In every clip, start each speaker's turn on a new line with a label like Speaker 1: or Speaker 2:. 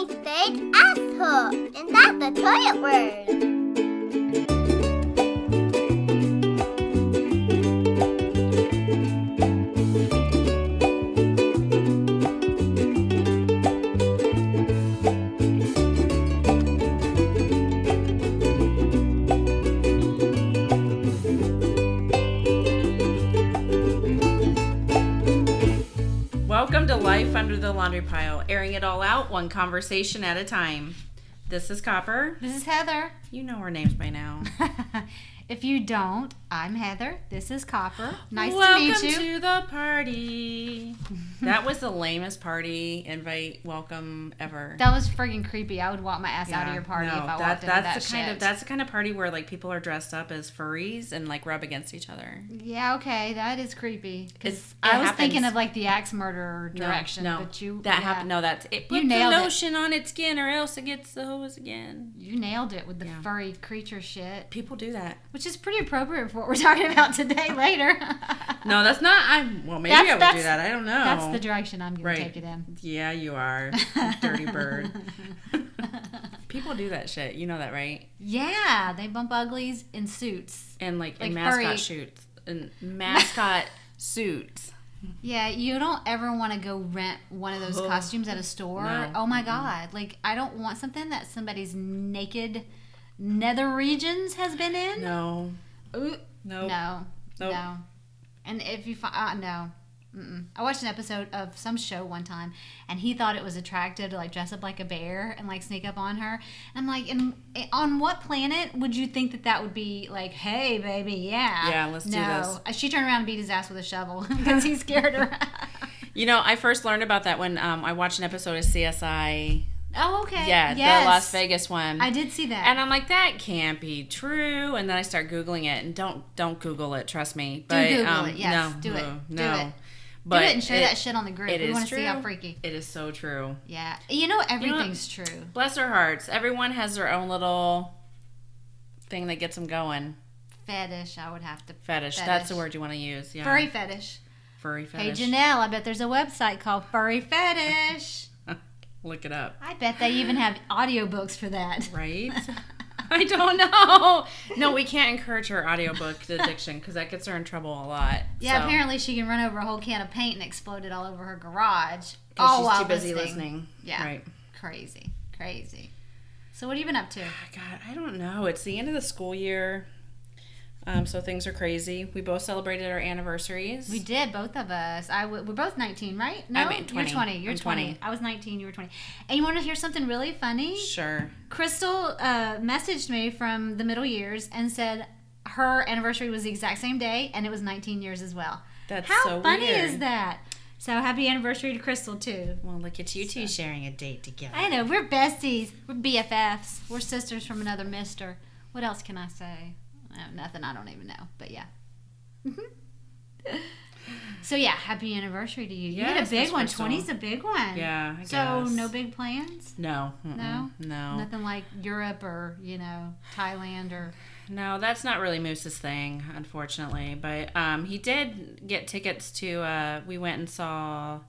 Speaker 1: mommy said asshole, and that's the toilet word.
Speaker 2: Welcome to Life Under the Laundry Pile, airing it all out, one conversation at a time. This is Copper.
Speaker 3: This is Heather.
Speaker 2: You know our names by now.
Speaker 3: If you don't, I'm Heather. This is Copper. Nice
Speaker 2: Welcome
Speaker 3: to meet you.
Speaker 2: to the party. That was the lamest party invite welcome ever.
Speaker 3: That was friggin' creepy. I would walk my ass out of your party if I walked into that shit.
Speaker 2: That's the kind of party where like people are dressed up as furries and like rub against each other.
Speaker 3: Yeah, okay, that is creepy. Because
Speaker 2: I
Speaker 3: was thinking of like the axe murderer direction.
Speaker 2: No,
Speaker 3: but you
Speaker 2: happened. No, that's it. Put
Speaker 3: you nailed
Speaker 2: the lotion on its skin, or else it gets the hose again.
Speaker 3: You nailed it with the furry creature shit.
Speaker 2: People do that,
Speaker 3: which is pretty appropriate for what we're talking about today. Later.
Speaker 2: No, that's not. I would do that. I don't know.
Speaker 3: That's the direction I'm going to take it in.
Speaker 2: Yeah, you are, dirty bird. People do that shit. You know that, right?
Speaker 3: Yeah, they bump uglies in suits
Speaker 2: and like in mascot shoots and mascot suits.
Speaker 3: Yeah, you don't ever want to go rent one of those costumes at a store.
Speaker 2: No.
Speaker 3: Oh my God! Like I don't want something that somebody's naked nether regions has been in.
Speaker 2: No.
Speaker 3: Ooh.
Speaker 2: Nope.
Speaker 3: No.
Speaker 2: Nope.
Speaker 3: No. And if you find no. I watched an episode of some show one time, and he thought it was attractive to like dress up like a bear and like sneak up on her. And I'm like, on what planet would you think that would be like, hey, baby, yeah.
Speaker 2: Yeah, let's do this.
Speaker 3: She turned around and beat his ass with a shovel because he scared her.
Speaker 2: You know, I first learned about that when I watched an episode of CSI.
Speaker 3: Oh, okay.
Speaker 2: Yeah,
Speaker 3: yes.
Speaker 2: The Las Vegas one.
Speaker 3: I did see that.
Speaker 2: And I'm like, that can't be true. And then I start Googling it. And don't Google it, trust me. But,
Speaker 3: do Google it, yes.
Speaker 2: No,
Speaker 3: do it.
Speaker 2: No.
Speaker 3: Do it.
Speaker 2: But
Speaker 3: do it and share that shit on the group. We want to see how freaky.
Speaker 2: It is so true.
Speaker 3: Yeah. You know, everything's true.
Speaker 2: Bless their hearts. Everyone has their own little thing that gets them going.
Speaker 3: Fetish, I would have to.
Speaker 2: Fetish. That's the word you want to use. Yeah.
Speaker 3: Furry fetish.
Speaker 2: Furry fetish.
Speaker 3: Hey, Janelle, I bet there's a website called Furry Fetish.
Speaker 2: Look it up.
Speaker 3: I bet they even have audiobooks for that.
Speaker 2: Right? I don't know. No, we can't encourage her audiobook addiction because that gets her in trouble a lot.
Speaker 3: Yeah,
Speaker 2: so.
Speaker 3: Apparently she can run over a whole can of paint and explode it all over her garage.
Speaker 2: Because she's too busy listening.
Speaker 3: Yeah.
Speaker 2: Right.
Speaker 3: Crazy. So what have you been up to?
Speaker 2: God, I don't know. It's the end of the school year. So things are crazy. We both celebrated our anniversaries.
Speaker 3: We did, both of us. We're both 19, right? No,
Speaker 2: I'm 20.
Speaker 3: You're 20. You're
Speaker 2: I'm
Speaker 3: 20. I was 19. You were 20. And you want to hear something really funny?
Speaker 2: Sure.
Speaker 3: Crystal messaged me from the middle years and said her anniversary was the exact same day, and it was 19 years as well.
Speaker 2: That's
Speaker 3: How
Speaker 2: so
Speaker 3: funny
Speaker 2: weird.
Speaker 3: Is that? So happy anniversary to Crystal, too.
Speaker 2: Well, look at you two sharing a date together.
Speaker 3: I know. We're besties. We're BFFs. We're sisters from another mister. What else can I say? Nothing. I don't even know. But yeah. So yeah, happy anniversary to you. You had a big one. 20's a big one.
Speaker 2: Yeah, I guess.
Speaker 3: So no big plans?
Speaker 2: No.
Speaker 3: No?
Speaker 2: No.
Speaker 3: Nothing like Europe or, Thailand or...
Speaker 2: No, that's not really Moose's thing, unfortunately. But he did get tickets to, we went and saw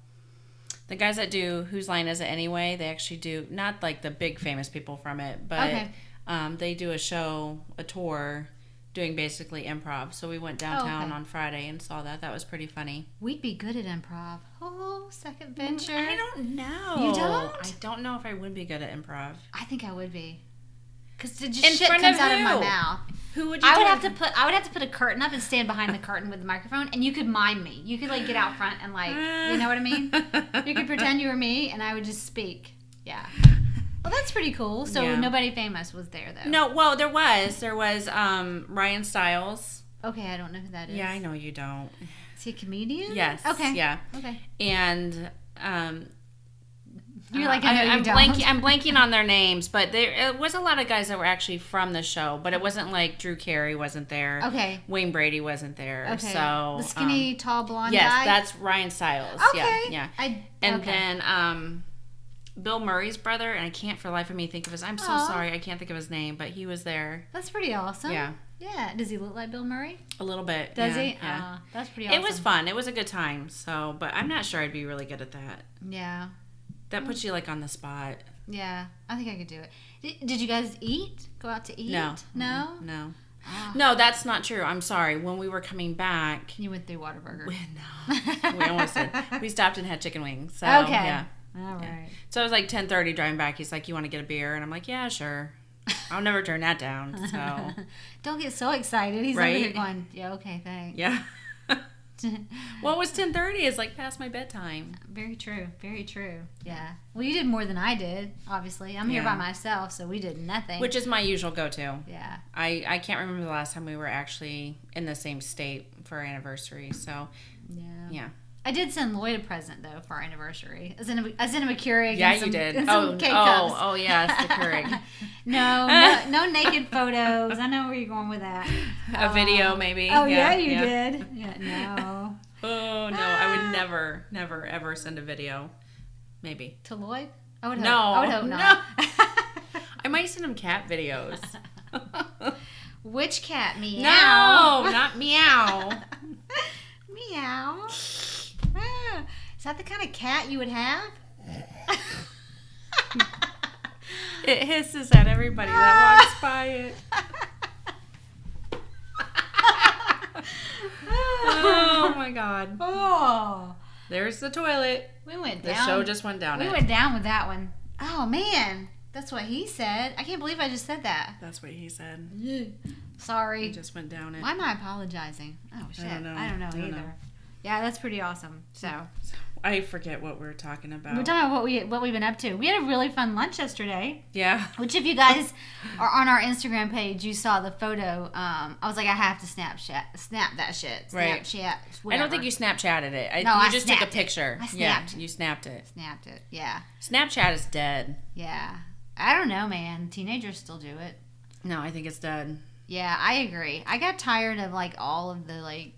Speaker 2: the guys that do Whose Line Is It Anyway? They actually do, not like the big famous people from it, but they do a tour doing basically improv. So we went downtown on Friday and saw that. That was pretty funny.
Speaker 3: We'd be good at improv. Oh, second venture.
Speaker 2: I don't know.
Speaker 3: You don't?
Speaker 2: I don't know if I would be good at improv.
Speaker 3: I think I would be. Because just
Speaker 2: In
Speaker 3: shit
Speaker 2: front
Speaker 3: comes
Speaker 2: of
Speaker 3: out of my
Speaker 2: who?
Speaker 3: mouth.
Speaker 2: Who would you
Speaker 3: I
Speaker 2: do
Speaker 3: would
Speaker 2: it
Speaker 3: have to put a curtain up and stand behind the curtain with the microphone, and you could mime me. You could like get out front and like, you know what I mean? You could pretend you were me, and I would just speak. Yeah. Well, that's pretty cool. So nobody famous was there though.
Speaker 2: No, well, there was Ryan Stiles.
Speaker 3: Okay, I don't know who that is.
Speaker 2: Yeah, I know you don't.
Speaker 3: Is he a comedian?
Speaker 2: Yes.
Speaker 3: Okay.
Speaker 2: Yeah.
Speaker 3: Okay.
Speaker 2: And
Speaker 3: you're like, I'm
Speaker 2: blanking on their names, but there was a lot of guys that were actually from the show, but it wasn't like Drew Carey wasn't there.
Speaker 3: Okay.
Speaker 2: Wayne Brady wasn't there.
Speaker 3: Okay.
Speaker 2: So
Speaker 3: the skinny, tall, blonde
Speaker 2: yes,
Speaker 3: guy.
Speaker 2: that's Ryan Stiles.
Speaker 3: Okay.
Speaker 2: Yeah. Then Bill Murray's brother, and I can't for the life of me think of his. I'm so sorry, I can't think of his name, but he was there.
Speaker 3: That's pretty awesome.
Speaker 2: Yeah.
Speaker 3: Yeah. Does he look like Bill Murray?
Speaker 2: A little bit.
Speaker 3: Does he?
Speaker 2: Yeah.
Speaker 3: That's pretty awesome.
Speaker 2: It was fun. It was a good time. So, but I'm not sure I'd be really good at that.
Speaker 3: Yeah.
Speaker 2: That puts you like on the spot.
Speaker 3: Yeah, I think I could do it. Did you guys eat? Go out to eat?
Speaker 2: No.
Speaker 3: No?
Speaker 2: No.
Speaker 3: Ah.
Speaker 2: No, that's not true. I'm sorry. When we were coming back,
Speaker 3: You went through Whataburger.
Speaker 2: no, we almost did. We stopped and had chicken wings. So,
Speaker 3: Okay.
Speaker 2: yeah.
Speaker 3: All right.
Speaker 2: So it was like 10:30 driving back. He's like, "You want to get a beer?" And I'm like, "Yeah, sure." I'll never turn that down. So
Speaker 3: Don't get so excited. He's over
Speaker 2: Right?
Speaker 3: here going, yeah, okay, thanks.
Speaker 2: yeah. Well, it was 10:30. It's like past my bedtime.
Speaker 3: Very true. Very true. Yeah. Well, you did more than I did, obviously. I'm here by
Speaker 2: Yeah.
Speaker 3: myself, so we did nothing.
Speaker 2: Which is my usual go-to.
Speaker 3: Yeah.
Speaker 2: I can't remember the last time we were actually in the same state for our anniversary. So
Speaker 3: Yeah.
Speaker 2: yeah.
Speaker 3: I did send Lloyd a present though for our anniversary. I sent him a Keurig.
Speaker 2: Yeah,
Speaker 3: and some,
Speaker 2: you did.
Speaker 3: And some K-Cups.
Speaker 2: Oh, yes, the Keurig.
Speaker 3: no naked photos. I know where you're going with that.
Speaker 2: A video, maybe.
Speaker 3: Oh yeah, you did. Yeah, no.
Speaker 2: Oh no, I would never, ever send a video. Maybe.
Speaker 3: To Lloyd? I would hope.
Speaker 2: No,
Speaker 3: I would hope
Speaker 2: no.
Speaker 3: not.
Speaker 2: I might send him cat videos.
Speaker 3: Which cat? Meow.
Speaker 2: No, not meow.
Speaker 3: Meow. Ah, is that the kind of cat you would have?
Speaker 2: It hisses at everybody that walks by it. Oh my god.
Speaker 3: Oh.
Speaker 2: There's the toilet.
Speaker 3: We went
Speaker 2: The
Speaker 3: down.
Speaker 2: show just went down
Speaker 3: We
Speaker 2: it.
Speaker 3: went down with that one. Oh man, that's what he said. I can't believe I just said that.
Speaker 2: That's what he said.
Speaker 3: Sorry.
Speaker 2: He just went down it.
Speaker 3: Why am I apologizing? Oh shit.
Speaker 2: don't know.
Speaker 3: I don't know
Speaker 2: I don't
Speaker 3: either.
Speaker 2: know.
Speaker 3: Yeah, that's pretty awesome. So
Speaker 2: I forget what we're talking about.
Speaker 3: we're talking about what we've been up to. We had a really fun lunch yesterday.
Speaker 2: Yeah.
Speaker 3: Which, if you guys are on our Instagram page, you saw the photo. I was like, I have to snap that shit.
Speaker 2: Right.
Speaker 3: Snapchat.
Speaker 2: I don't think you Snapchatted it.
Speaker 3: No,
Speaker 2: you
Speaker 3: I
Speaker 2: just took a
Speaker 3: snapped it.
Speaker 2: picture.
Speaker 3: I snapped
Speaker 2: Yeah,
Speaker 3: it.
Speaker 2: you snapped it.
Speaker 3: Snapped it. Yeah.
Speaker 2: Snapchat is dead.
Speaker 3: Yeah. I don't know, man. Teenagers still do it.
Speaker 2: No, I think it's dead.
Speaker 3: Yeah, I agree. I got tired of like all of the like.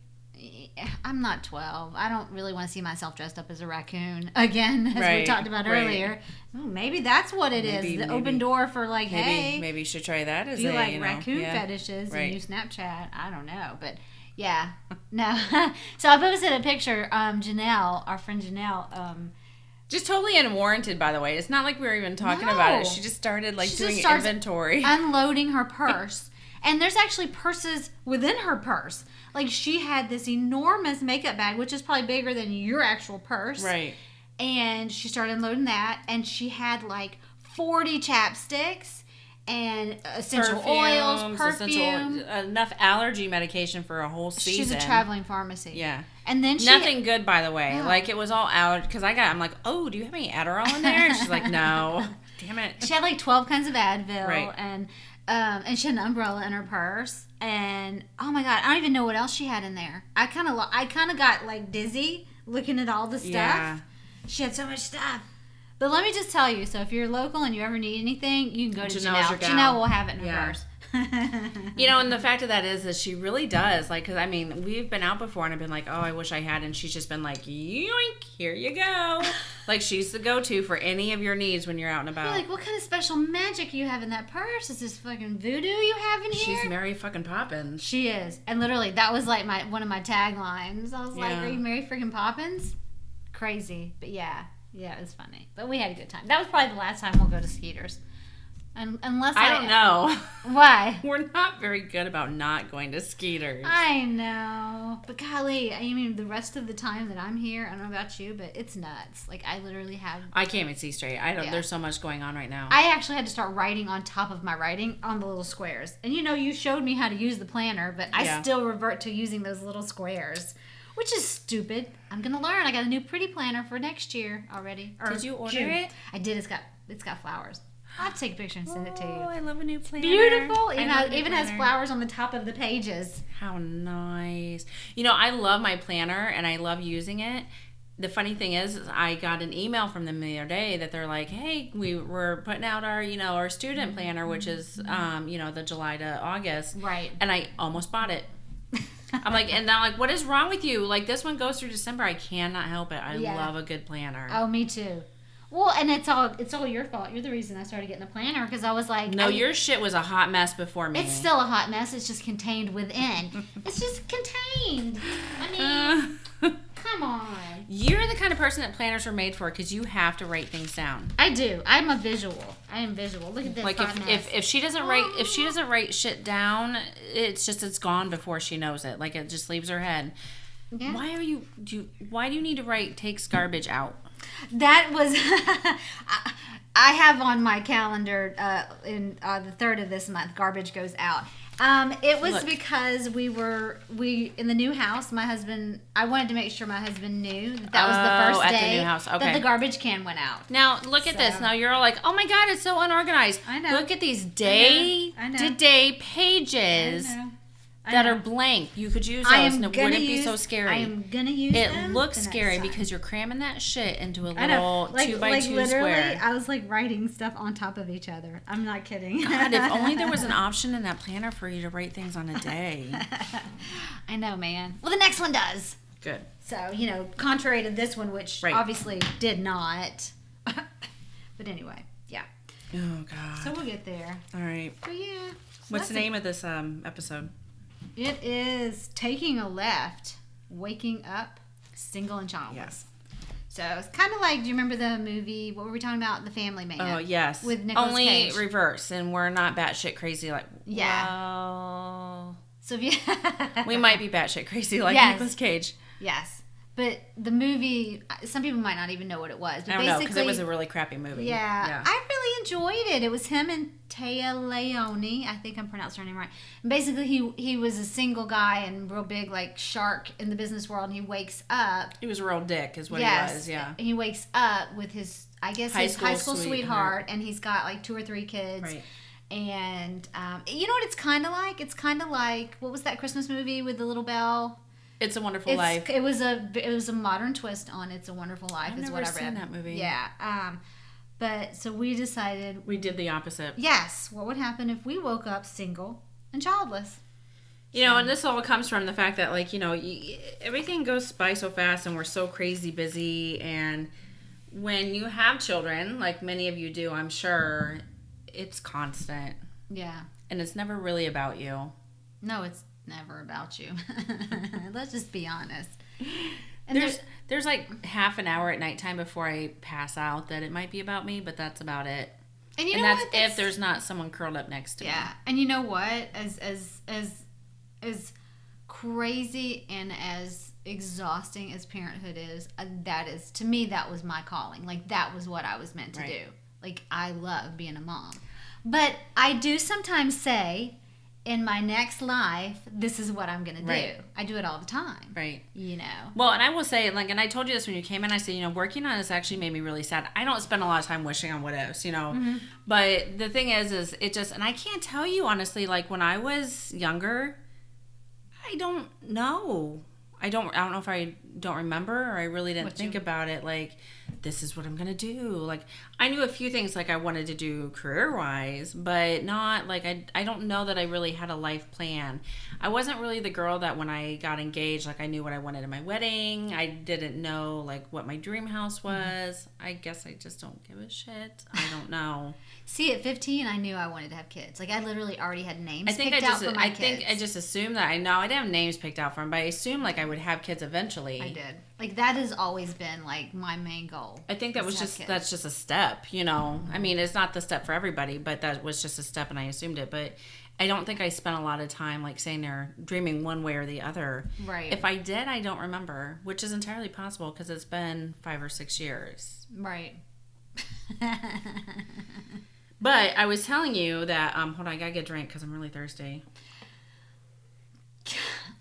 Speaker 3: I'm not 12. I don't really want to see myself dressed up as a raccoon again, as we
Speaker 2: Right,
Speaker 3: talked about
Speaker 2: right.
Speaker 3: earlier. Ooh, maybe that's what it is.
Speaker 2: Maybe,
Speaker 3: The
Speaker 2: maybe.
Speaker 3: open door for like, hey,
Speaker 2: Maybe you should try that as
Speaker 3: do you
Speaker 2: a
Speaker 3: like raccoon
Speaker 2: yeah.
Speaker 3: fetishes
Speaker 2: Right.
Speaker 3: and you Snapchat? I don't know, but yeah, no. So I posted a picture. Janelle, our friend Janelle.
Speaker 2: Just totally unwarranted, by the way. It's not like we were even talking about it. She just started like
Speaker 3: She
Speaker 2: doing
Speaker 3: just starts
Speaker 2: inventory.
Speaker 3: unloading her purse. And there's actually purses within her purse. Like, she had this enormous makeup bag, which is probably bigger than your actual purse.
Speaker 2: Right.
Speaker 3: And she started unloading that. And she had like 40 chapsticks and essential oils, perfume.
Speaker 2: Enough allergy medication for a whole season.
Speaker 3: She's a traveling pharmacy.
Speaker 2: Yeah.
Speaker 3: And then she...
Speaker 2: Nothing good, by the way.
Speaker 3: Yeah.
Speaker 2: Like, it was all out. Because I'm like, oh, do you have any Adderall in there? And she's like, no. Damn it.
Speaker 3: She had like 12 kinds of Advil.
Speaker 2: Right.
Speaker 3: And she had an umbrella in her purse. And oh my God, I don't even know what else she had in there. I kind of got like dizzy looking at all the stuff.
Speaker 2: Yeah.
Speaker 3: She had so much stuff. But let me just tell you, so if you're local and you ever need anything, you can go to
Speaker 2: Janelle's your
Speaker 3: Janelle.
Speaker 2: gal.
Speaker 3: Janelle will have it in her
Speaker 2: Yeah.
Speaker 3: purse.
Speaker 2: You know, and the fact of that is that she really does. Like, because, I mean, we've been out before and I've been like, oh, I wish I had. And she's just been like, yoink, here you go. Like, she's the go-to for any of your needs when you're out and about.
Speaker 3: You're like, what kind of special magic you have in that purse? Is this fucking voodoo you have in here?
Speaker 2: She's Mary fucking Poppins.
Speaker 3: She is. And literally, that was like one of my taglines. I was like,
Speaker 2: Yeah.
Speaker 3: are you Mary freaking Poppins? Crazy. But yeah, it was funny. But we had a good time. That was probably the last time we'll go to Skeeter's. Unless
Speaker 2: I don't know.
Speaker 3: Why?
Speaker 2: We're not very good about not going to Skeeter's.
Speaker 3: I know. But golly, I mean, the rest of the time that I'm here, I don't know about you, but it's nuts. Like, I literally have...
Speaker 2: I can't even see straight. I don't.
Speaker 3: Yeah.
Speaker 2: There's so much going on right now.
Speaker 3: I actually had to start writing on top of my writing on the little squares. And you know, you showed me how to use the planner, but I
Speaker 2: Yeah.
Speaker 3: still revert to using those little squares, which is stupid. I'm gonna learn. I got a new pretty planner for next year already. Or
Speaker 2: Did you order
Speaker 3: June.
Speaker 2: it?
Speaker 3: I did. It's got flowers. I'll take a picture and send it to you.
Speaker 2: Oh, I love a new planner.
Speaker 3: Beautiful.
Speaker 2: I
Speaker 3: It
Speaker 2: love a new
Speaker 3: even has
Speaker 2: planner.
Speaker 3: flowers on the top of the pages.
Speaker 2: How nice. You know, I love my planner and I love using it. The funny thing is I got an email from them the other day that they're like, hey, we're putting out our student planner, which is, the July to August.
Speaker 3: Right.
Speaker 2: And I almost bought it. I'm like, what is wrong with you? Like, this one goes through December. I cannot help it. I
Speaker 3: Yeah.
Speaker 2: love a good planner.
Speaker 3: Oh, me too. Well, and it's all your fault. You're the reason I started getting a planner because I was like,
Speaker 2: No, your shit was a hot mess before me.
Speaker 3: It's still a hot mess. It's just contained within. It's just contained. I mean, come on.
Speaker 2: You're the kind of person that planners are made for because you have to write things down.
Speaker 3: I do. I'm a visual. I am visual. Look at this.
Speaker 2: Like if she doesn't write shit down, it's gone before she knows it. Like it just leaves her head.
Speaker 3: Yeah.
Speaker 2: Why do you need to write takes garbage out?
Speaker 3: That was I have on my calendar in the 3rd of this month, garbage goes out. It was because we in the new house. My husband, I wanted to make sure my husband knew that was the first day
Speaker 2: the new house. Okay.
Speaker 3: that the garbage can went out.
Speaker 2: Now look at this. Now you're all like, oh my god, it's so unorganized.
Speaker 3: I know.
Speaker 2: Look at these day-to-day pages that are blank. You could use those and it wouldn't be so scary.
Speaker 3: I am gonna use them.
Speaker 2: It looks scary because you're cramming that shit into a little 2x2 square.
Speaker 3: I was like writing stuff on top of each other. I'm not kidding.
Speaker 2: God, if only there was an option in that planner for you to write things on a day.
Speaker 3: I know, man. Well, the next one does.
Speaker 2: Good.
Speaker 3: So, contrary to this one, which obviously did not. But anyway, yeah.
Speaker 2: Oh, God.
Speaker 3: So we'll get there.
Speaker 2: All right.
Speaker 3: But yeah.
Speaker 2: What's the name of this episode?
Speaker 3: It is Taking a Left, Waking Up, Single and Childless.
Speaker 2: Yes.
Speaker 3: So it's kind of like, do you remember the movie, what were we talking about? The Family Man.
Speaker 2: Oh, yes.
Speaker 3: With Nicolas Cage.
Speaker 2: Only reverse, and we're not batshit crazy like,
Speaker 3: yeah.
Speaker 2: Well,
Speaker 3: so if you
Speaker 2: we might be batshit crazy like Nicolas Cage.
Speaker 3: Yes. But the movie, some people might not even know what it was. But
Speaker 2: I don't know, because it was a really crappy movie.
Speaker 3: Yeah. I really enjoyed it. It was him and Taya Leone. I think I'm pronouncing her name right. And basically, he was a single guy and real big, like, shark in the business world. And he wakes up.
Speaker 2: He was a real dick is what he was, yeah.
Speaker 3: He wakes up with his, his high school sweetheart. And he's got, like, 2 or 3 kids.
Speaker 2: Right.
Speaker 3: And you know what it's kind of like? It's kind of like, what was that Christmas movie with the little bell?
Speaker 2: It's a Wonderful Life.
Speaker 3: It was a modern twist on It's a Wonderful Life.
Speaker 2: I've
Speaker 3: is
Speaker 2: never
Speaker 3: what I read.
Speaker 2: seen that movie.
Speaker 3: Yeah. But so we decided
Speaker 2: we did the opposite.
Speaker 3: Yes. What would happen if we woke up single and childless?
Speaker 2: And this all comes from the fact that, like, everything goes by so fast and we're so crazy busy. And when you have children, like many of you do, I'm sure, it's constant.
Speaker 3: Yeah.
Speaker 2: And it's never really about you.
Speaker 3: No, it's never about you. Let's just be honest.
Speaker 2: And there's like half an hour at nighttime before I pass out that it might be about me, but that's about it.
Speaker 3: And
Speaker 2: that's if there's not someone curled up next to me.
Speaker 3: Yeah. And you know what? As crazy and as exhausting as parenthood is, that is, to me, that was my calling. Like, that was what I was meant to do. Like, I love being a mom. But I do sometimes say, in my next life, this is what I'm going to do. I do it all the time.
Speaker 2: Right.
Speaker 3: Well,
Speaker 2: and I will say, like, and I told you this when you came in, I said, working on this actually made me really sad. I don't spend a lot of time wishing on what ifs,
Speaker 3: Mm-hmm.
Speaker 2: But the thing is it just, and I can't tell you honestly, like, when I was younger, I don't know. I don't know if I don't remember or I really didn't think about it. Like, this is what I'm going to do. Like, I knew a few things like I wanted to do career-wise, but not like I don't know that I really had a life plan. I wasn't really the girl that when I got engaged, like I knew what I wanted in my wedding. I didn't know like what my dream house was. I guess I just don't give a shit. I don't know.
Speaker 3: See, at 15, I knew I wanted to have kids. Like, I literally already had names picked out for my kids.
Speaker 2: I think I just assumed that. I didn't have names picked out for them, but I assumed, like, I would have kids eventually.
Speaker 3: I did. Like, that has always been, like, my main goal.
Speaker 2: I think that's just a step, Mm-hmm. I mean, it's not the step for everybody, but that was just a step, and I assumed it. But I don't think I spent a lot of time, like, saying they're dreaming one way or the other.
Speaker 3: Right.
Speaker 2: If I did, I don't remember, which is entirely possible because it's been 5 or 6 years.
Speaker 3: Right.
Speaker 2: But I was telling you that, hold on, I gotta get a drink because I'm really thirsty.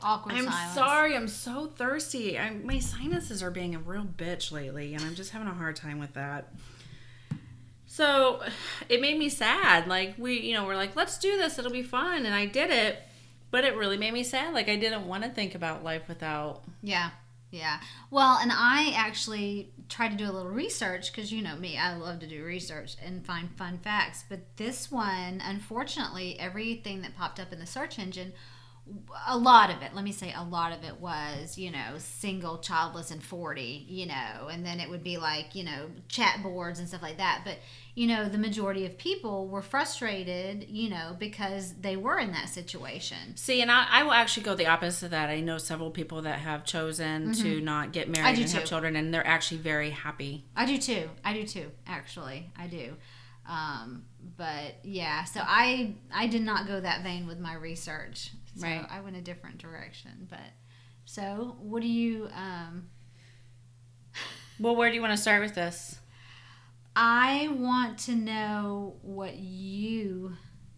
Speaker 3: Awkward silence.
Speaker 2: I'm sorry, I'm so thirsty. My sinuses are being a real bitch lately, and I'm just having a hard time with that. So, it made me sad. Like, we're like, let's do this, it'll be fun, and I did it, but it really made me sad. Like, I didn't want to think about life without...
Speaker 3: Yeah. Well, and I actually tried to do a little research because you know me, I love to do research and find fun facts. But this one, unfortunately, everything that popped up in the search engine a lot of it, let me say a lot of it was, single, childless, and 40, and then it would be like, chat boards and stuff like that. But, the majority of people were frustrated, because they were in that situation.
Speaker 2: See, and I will actually go the opposite of that. I know several people that have chosen to not get married and have children, and they're actually very happy.
Speaker 3: I do too, actually. I do. But yeah, so I did not go that vein with my research. So
Speaker 2: right.
Speaker 3: I went a different direction. But so what do you
Speaker 2: well, where do you want to start with this?
Speaker 3: I want to know what you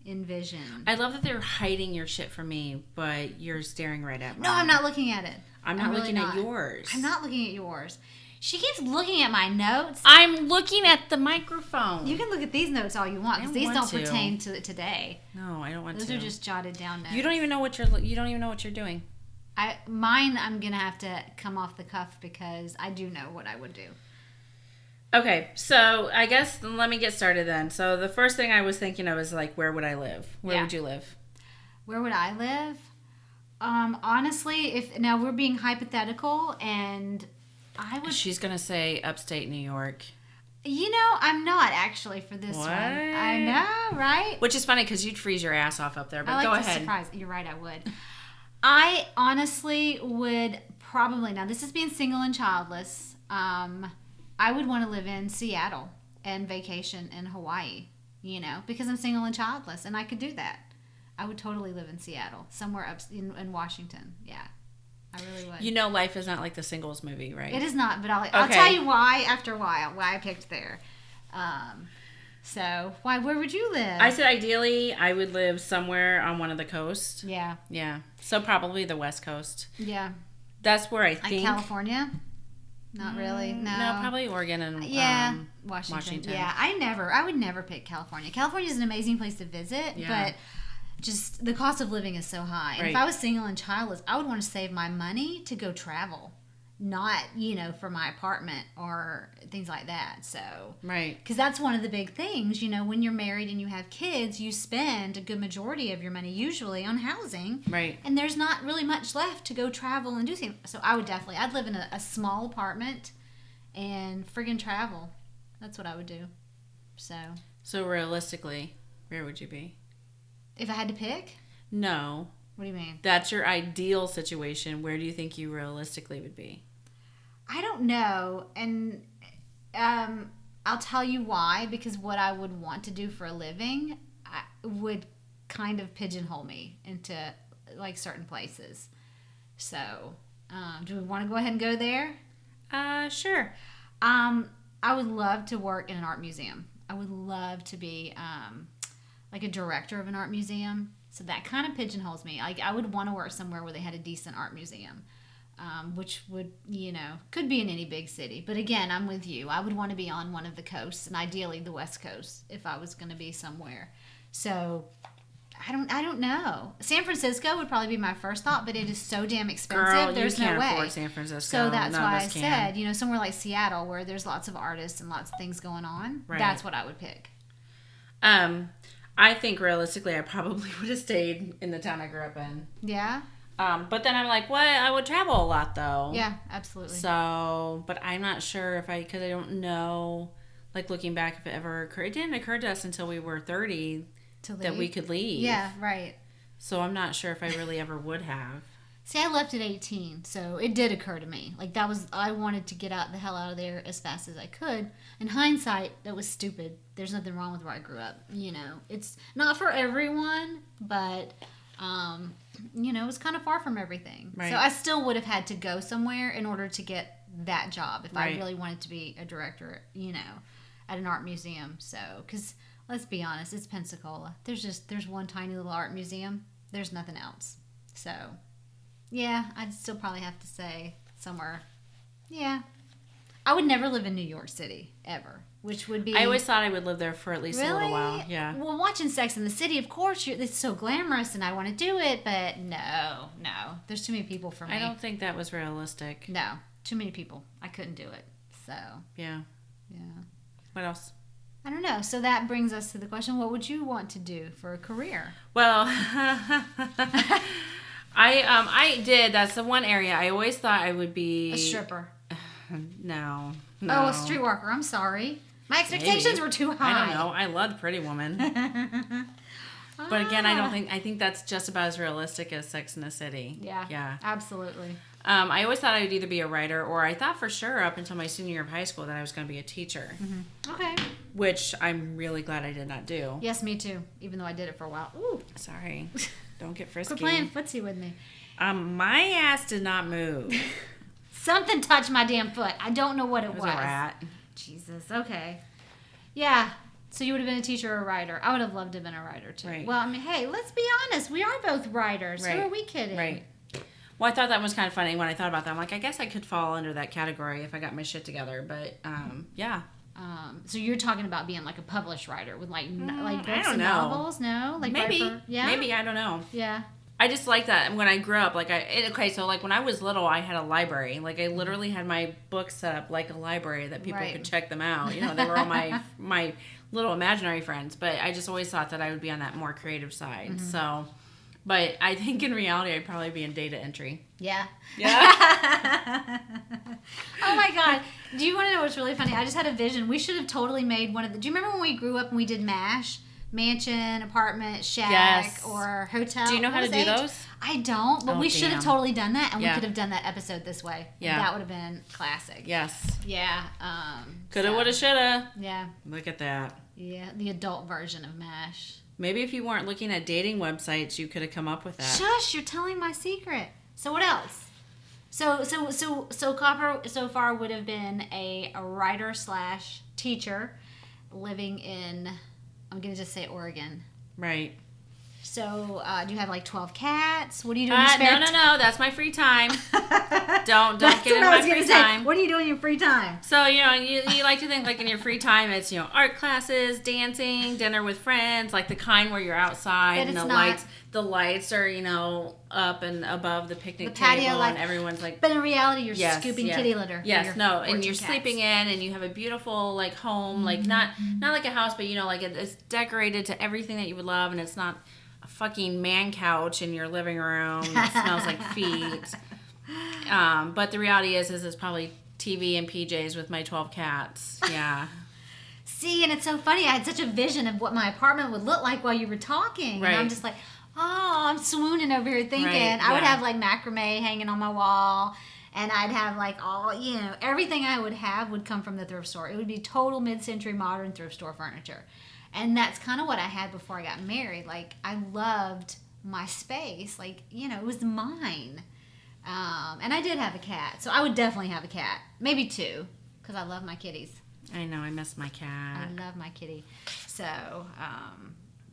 Speaker 3: envision.
Speaker 2: I love that they're hiding your shit from me, but you're staring right at me.
Speaker 3: No, I'm not looking at it.
Speaker 2: I'm not looking at yours.
Speaker 3: I'm not looking at yours. She keeps looking at my notes.
Speaker 2: I'm looking at the microphone.
Speaker 3: You can look at these notes all you want, because these don't pertain to today.
Speaker 2: No, I don't want
Speaker 3: Those
Speaker 2: to.
Speaker 3: are just jotted down notes.
Speaker 2: You don't even know what you're doing.
Speaker 3: Mine, I'm gonna have to come off the cuff because I do know what I would do.
Speaker 2: Okay, so I guess let me get started then. So the first thing I was thinking of is like, where would I live? Where would you live?
Speaker 3: Where would I live? Honestly, if now we're being hypothetical, and I would.
Speaker 2: She's gonna say upstate New York.
Speaker 3: I'm not actually for this one. I know, right?
Speaker 2: Which is funny because you'd freeze your ass off up there. But go ahead.
Speaker 3: Surprise. You're right. I would. I honestly would probably. Now this is being single and childless. I would want to live in Seattle and vacation in Hawaii. Because I'm single and childless, and I could do that. I would totally live in Seattle, somewhere up in Washington. Yeah. I really would.
Speaker 2: Life is not like the Singles movie, right?
Speaker 3: It is not, but I'll tell you why after a while, why I picked there. So, where would you live?
Speaker 2: I said ideally I would live somewhere on one of the coasts.
Speaker 3: Yeah.
Speaker 2: Yeah. So probably the West Coast.
Speaker 3: Yeah.
Speaker 2: That's where I think.
Speaker 3: Like California? Not really. No,
Speaker 2: probably Oregon and
Speaker 3: Washington. Yeah, I would never pick California. California is an amazing place to visit, but just the cost of living is so high. And if I was single and childless, I would want to save my money to go travel, not, for my apartment or things like that. So,
Speaker 2: right.
Speaker 3: Because that's one of the big things, when you're married and you have kids, you spend a good majority of your money usually on housing.
Speaker 2: Right.
Speaker 3: And there's not really much left to go travel and do things. So I'd live in a small apartment and friggin' travel. That's what I would do. So
Speaker 2: realistically, where would you be?
Speaker 3: If I had to pick?
Speaker 2: No.
Speaker 3: What do you mean?
Speaker 2: That's your ideal situation. Where do you think you realistically would be?
Speaker 3: I don't know. And I'll tell you why. Because what I would want to do for a living would kind of pigeonhole me into like certain places. So, do we want to go ahead and go there?
Speaker 2: Sure.
Speaker 3: I would love to work in an art museum. I would love to be like a director of an art museum. So that kind of pigeonholes me. Like I would want to work somewhere where they had a decent art museum, which would, could be in any big city. But again, I'm with you. I would want to be on one of the coasts, and ideally the West Coast if I was going to be somewhere. So I don't know. San Francisco would probably be my first thought, but it is so damn expensive.
Speaker 2: Girl,
Speaker 3: there's
Speaker 2: you can't
Speaker 3: no way.
Speaker 2: afford San Francisco.
Speaker 3: So that's
Speaker 2: None
Speaker 3: why
Speaker 2: of
Speaker 3: I
Speaker 2: us can.
Speaker 3: said, somewhere like Seattle where there's lots of artists and lots of things going on.
Speaker 2: Right.
Speaker 3: That's what I would pick.
Speaker 2: I think realistically I probably would have stayed in the town I grew up in.
Speaker 3: Yeah?
Speaker 2: But then I'm like, what? I would travel a lot though.
Speaker 3: Yeah, absolutely.
Speaker 2: So, but I'm not sure because I don't know, like looking back if it ever occurred. It didn't occur to us until we were 30 that we could leave.
Speaker 3: Yeah, right.
Speaker 2: So I'm not sure if I really ever would have.
Speaker 3: See, I left at 18, so it did occur to me. Like, I wanted to get the hell out of there as fast as I could. In hindsight, that was stupid. There's nothing wrong with where I grew up, It's not for everyone, but, it was kind of far from everything.
Speaker 2: Right.
Speaker 3: So I still would have had to go somewhere in order to get that job if
Speaker 2: right.
Speaker 3: I really wanted to be a director, at an art museum. So, because let's be honest, it's Pensacola. There's one tiny little art museum. There's nothing else. So... yeah, I'd still probably have to say somewhere. Yeah. I would never live in New York City, ever. Which would be...
Speaker 2: I always thought I would live there for at least a little while. Yeah.
Speaker 3: Well, watching Sex in the City, of course, it's so glamorous and I want to do it, but no. There's too many people for me.
Speaker 2: I don't think that was realistic.
Speaker 3: No. Too many people. I couldn't do it. So...
Speaker 2: yeah. What else?
Speaker 3: I don't know. So that brings us to the question, what would you want to do for a career?
Speaker 2: Well... I did. That's the one area I always thought I would be.
Speaker 3: A stripper.
Speaker 2: No.
Speaker 3: Oh, a street worker. I'm sorry. My expectations were too high.
Speaker 2: I don't know. I loved Pretty Woman. But again, I think that's just about as realistic as Sex in the City.
Speaker 3: Yeah.
Speaker 2: Yeah.
Speaker 3: Absolutely.
Speaker 2: I always thought I would either be a writer or I thought for sure up until my senior year of high school that I was going to be a teacher.
Speaker 3: Mm-hmm. Okay.
Speaker 2: Which I'm really glad I did not do.
Speaker 3: Yes, me too. Even though I did it for a while. Ooh.
Speaker 2: Sorry. Don't get frisky.
Speaker 3: Quit playing footsie with me.
Speaker 2: My ass did not move.
Speaker 3: Something touched my damn foot. I don't know what it
Speaker 2: It was
Speaker 3: was.
Speaker 2: a rat.
Speaker 3: Jesus. Okay. Yeah. So you would have been a teacher or a writer. I would have loved to have been a writer too.
Speaker 2: Right.
Speaker 3: Well, I mean, hey, let's be honest. We are both writers.
Speaker 2: Right.
Speaker 3: Who are we kidding?
Speaker 2: Right. Well, I thought that was kind of funny when I thought about that. I'm like, I guess I could fall under that category if I got my shit together. But, yeah.
Speaker 3: So you're talking about being like a published writer with like books
Speaker 2: I don't
Speaker 3: and
Speaker 2: know.
Speaker 3: novels? No? Like
Speaker 2: Maybe.
Speaker 3: yeah?
Speaker 2: Maybe. I don't know.
Speaker 3: Yeah.
Speaker 2: I just like that when I grew up. So like when I was little, I had a library. Like I literally had my books set up like a library that people
Speaker 3: Right.
Speaker 2: could check them out. You know, they were all my little imaginary friends. But I just always thought that I would be on that more creative side.
Speaker 3: Mm-hmm.
Speaker 2: So, but I think in reality, I'd probably be in data entry.
Speaker 3: Yeah.
Speaker 2: Yeah.
Speaker 3: Oh my God. Do you want to know what's really funny? I just had a vision. We should have totally made one of the. Do you remember when we grew up and we did MASH? Mansion, apartment, shack,
Speaker 2: Yes.
Speaker 3: or hotel.
Speaker 2: Do you know how to do those?
Speaker 3: I don't, but
Speaker 2: Oh,
Speaker 3: we should have
Speaker 2: damn.
Speaker 3: totally done that, and
Speaker 2: Yeah.
Speaker 3: we could have done that episode this way.
Speaker 2: Yeah.
Speaker 3: That would have been classic.
Speaker 2: Yes.
Speaker 3: Yeah.
Speaker 2: Coulda,
Speaker 3: so,
Speaker 2: woulda, shoulda.
Speaker 3: Yeah.
Speaker 2: Look at that.
Speaker 3: Yeah. The adult version of MASH.
Speaker 2: Maybe if you weren't looking at dating websites, you could have come up with that.
Speaker 3: Shush! You're telling my secret. So what else? So Copper so far would have been a writer / teacher living in. I'm gonna just say Oregon.
Speaker 2: Right.
Speaker 3: So, do you have like 12 cats? What do you do in your spare
Speaker 2: No. That's my free time. Don't
Speaker 3: That's
Speaker 2: get in
Speaker 3: what I
Speaker 2: my
Speaker 3: was gonna
Speaker 2: free
Speaker 3: say.
Speaker 2: time.
Speaker 3: What do you do in your free time?
Speaker 2: So, you like to think like in your free time, it's, art classes, dancing, dinner with friends, like the kind where you're outside
Speaker 3: But
Speaker 2: and
Speaker 3: it's
Speaker 2: the
Speaker 3: not.
Speaker 2: lights are, up and above the picnic
Speaker 3: The patio,
Speaker 2: table
Speaker 3: like-
Speaker 2: and everyone's like,
Speaker 3: But in reality, you're
Speaker 2: yes,
Speaker 3: scooping
Speaker 2: yeah.
Speaker 3: kitty litter. for
Speaker 2: Yes,
Speaker 3: your
Speaker 2: no, and
Speaker 3: 14
Speaker 2: you're
Speaker 3: cats.
Speaker 2: sleeping in and you have a beautiful like home, like not like a house, but like it's decorated to everything that you would love and it's not a fucking man couch in your living room that smells like feet. But the reality is it's probably TV and PJs with my 12 cats. Yeah.
Speaker 3: See, and it's so funny. I had such a vision of what my apartment would look like while you were talking.
Speaker 2: Right.
Speaker 3: And I'm just like, I'm swooning over here thinking.
Speaker 2: Right,
Speaker 3: I would
Speaker 2: yeah.
Speaker 3: have like macrame hanging on my wall. And I'd have like everything I would have would come from the thrift store. It would be total mid-century modern thrift store furniture. And that's kind of what I had before I got married. Like, I loved my space. Like, it was mine. And I did have a cat. So I would definitely have a cat. Maybe 2. Because I love my kitties.
Speaker 2: I know, I miss my cat.
Speaker 3: I love my kitty. So,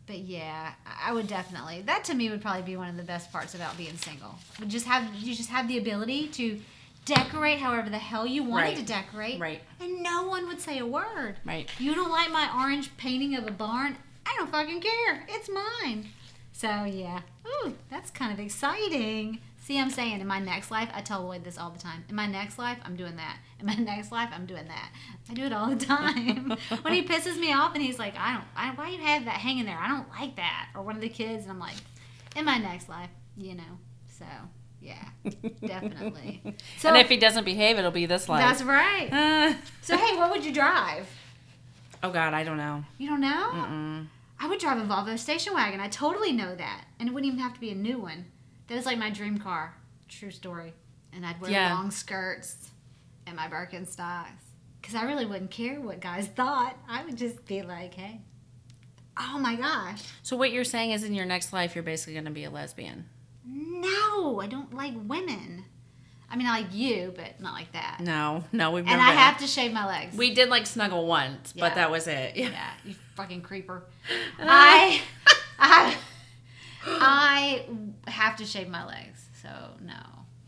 Speaker 3: but yeah, I would definitely. That to me would probably be one of the best parts about being single. You just have the ability to decorate however the hell you wanted
Speaker 2: Right.
Speaker 3: to decorate.
Speaker 2: Right.
Speaker 3: And no one would say a word.
Speaker 2: Right.
Speaker 3: You don't like my orange painting of a barn? I don't fucking care. It's mine. So yeah. Ooh, that's kind of exciting. See, I'm saying in my next life, I tell Lloyd this all the time. In my next life, I'm doing that. In my next life, I'm doing that. I do it all the time. When he pisses me off and he's like, why you have that hanging there? I don't like that. Or one of the kids, and I'm like, in my next life, So, yeah, definitely. So,
Speaker 2: And if he doesn't behave, it'll be this life.
Speaker 3: that's right. So, hey, what would you drive?
Speaker 2: Oh, God, I don't know.
Speaker 3: You don't know?
Speaker 2: Mm-mm.
Speaker 3: I would drive a Volvo station wagon. I totally know that. And it wouldn't even have to be a new one. That was like my dream car. True story. And I'd wear
Speaker 2: Yeah.
Speaker 3: long skirts and my Birkenstocks. Because I really wouldn't care what guys thought. I would just be like, hey. Oh my gosh.
Speaker 2: So what you're saying is in your next life, you're basically going to be a lesbian.
Speaker 3: No, I don't like women. I mean, I like you, but not like that.
Speaker 2: No, we've never
Speaker 3: And
Speaker 2: been.
Speaker 3: I have to shave my legs.
Speaker 2: We did like snuggle once,
Speaker 3: Yeah.
Speaker 2: but that was it. Yeah.
Speaker 3: Yeah, you fucking creeper. I have to shave my legs. So no,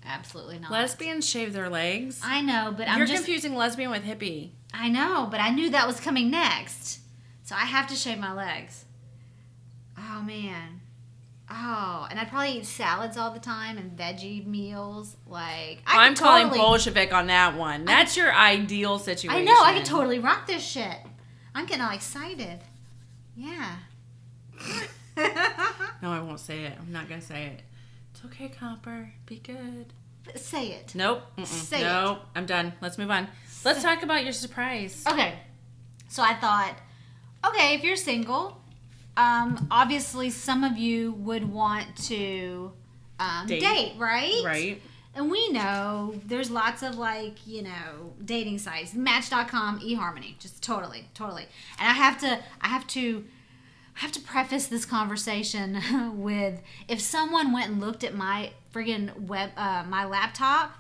Speaker 3: absolutely not.
Speaker 2: Lesbians shave their legs.
Speaker 3: I know, but
Speaker 2: You're
Speaker 3: I'm just.
Speaker 2: confusing lesbian with hippie.
Speaker 3: I know, but I knew that was coming next, so I have to shave my legs. Oh man. Oh, and I'd probably eat salads all the time and veggie meals. Like
Speaker 2: I'm calling Bolshevik on that one. That's your ideal situation.
Speaker 3: I know. I could totally rock this shit. I'm getting all excited. Yeah.
Speaker 2: No, I won't say it. I'm not gonna say it. okay, Copper. Be good.
Speaker 3: Say it.
Speaker 2: Nope.
Speaker 3: Say
Speaker 2: nope. I'm done. Let's move on. Let's talk about your surprise.
Speaker 3: Okay. So I thought, okay, if you're single, obviously some of you would want to date, right?
Speaker 2: Right.
Speaker 3: And we know there's lots of dating sites, Match.com, eHarmony, just totally. And I have to preface this conversation with, if someone went and looked at my friggin' my laptop,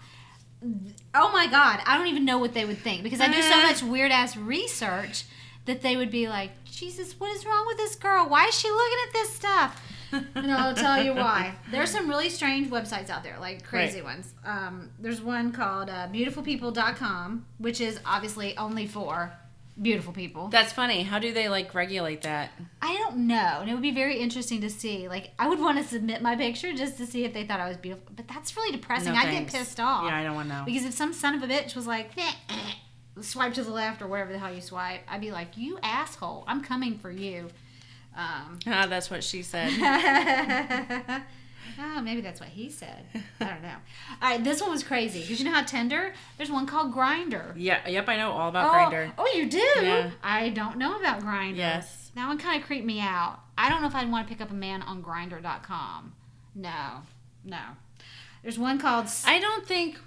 Speaker 3: oh my God, I don't even know what they would think, because I do so much weird ass research that they would be like, Jesus, what is wrong with this girl? Why is she looking at this stuff? And I'll tell you why. There's some really strange websites out there, like crazy ones. There's one called beautifulpeople.com, which is obviously only for beautiful people.
Speaker 2: That's funny. How do they regulate that?
Speaker 3: I don't know. And it would be very interesting to see. I would want to submit my picture just to see if they thought I was beautiful. But that's really depressing.
Speaker 2: No,
Speaker 3: I'd get
Speaker 2: thanks.
Speaker 3: pissed off.
Speaker 2: Yeah, I don't want to know.
Speaker 3: Because if some son of a bitch was like, swipe to the left or whatever the hell you swipe, I'd be like, you asshole, I'm coming for you.
Speaker 2: That's what she said.
Speaker 3: Oh, maybe that's what he said. I don't know. All right, this one was crazy. Because you know how Tinder? There's one called Grindr.
Speaker 2: Yeah, yep, I know all about Grindr.
Speaker 3: Oh, you do?
Speaker 2: Yeah.
Speaker 3: I don't know about Grindr.
Speaker 2: Yes.
Speaker 3: That one kind of creeped me out. I don't know if I'd want to pick up a man on Grindr.com. No. There's one called...
Speaker 2: I don't think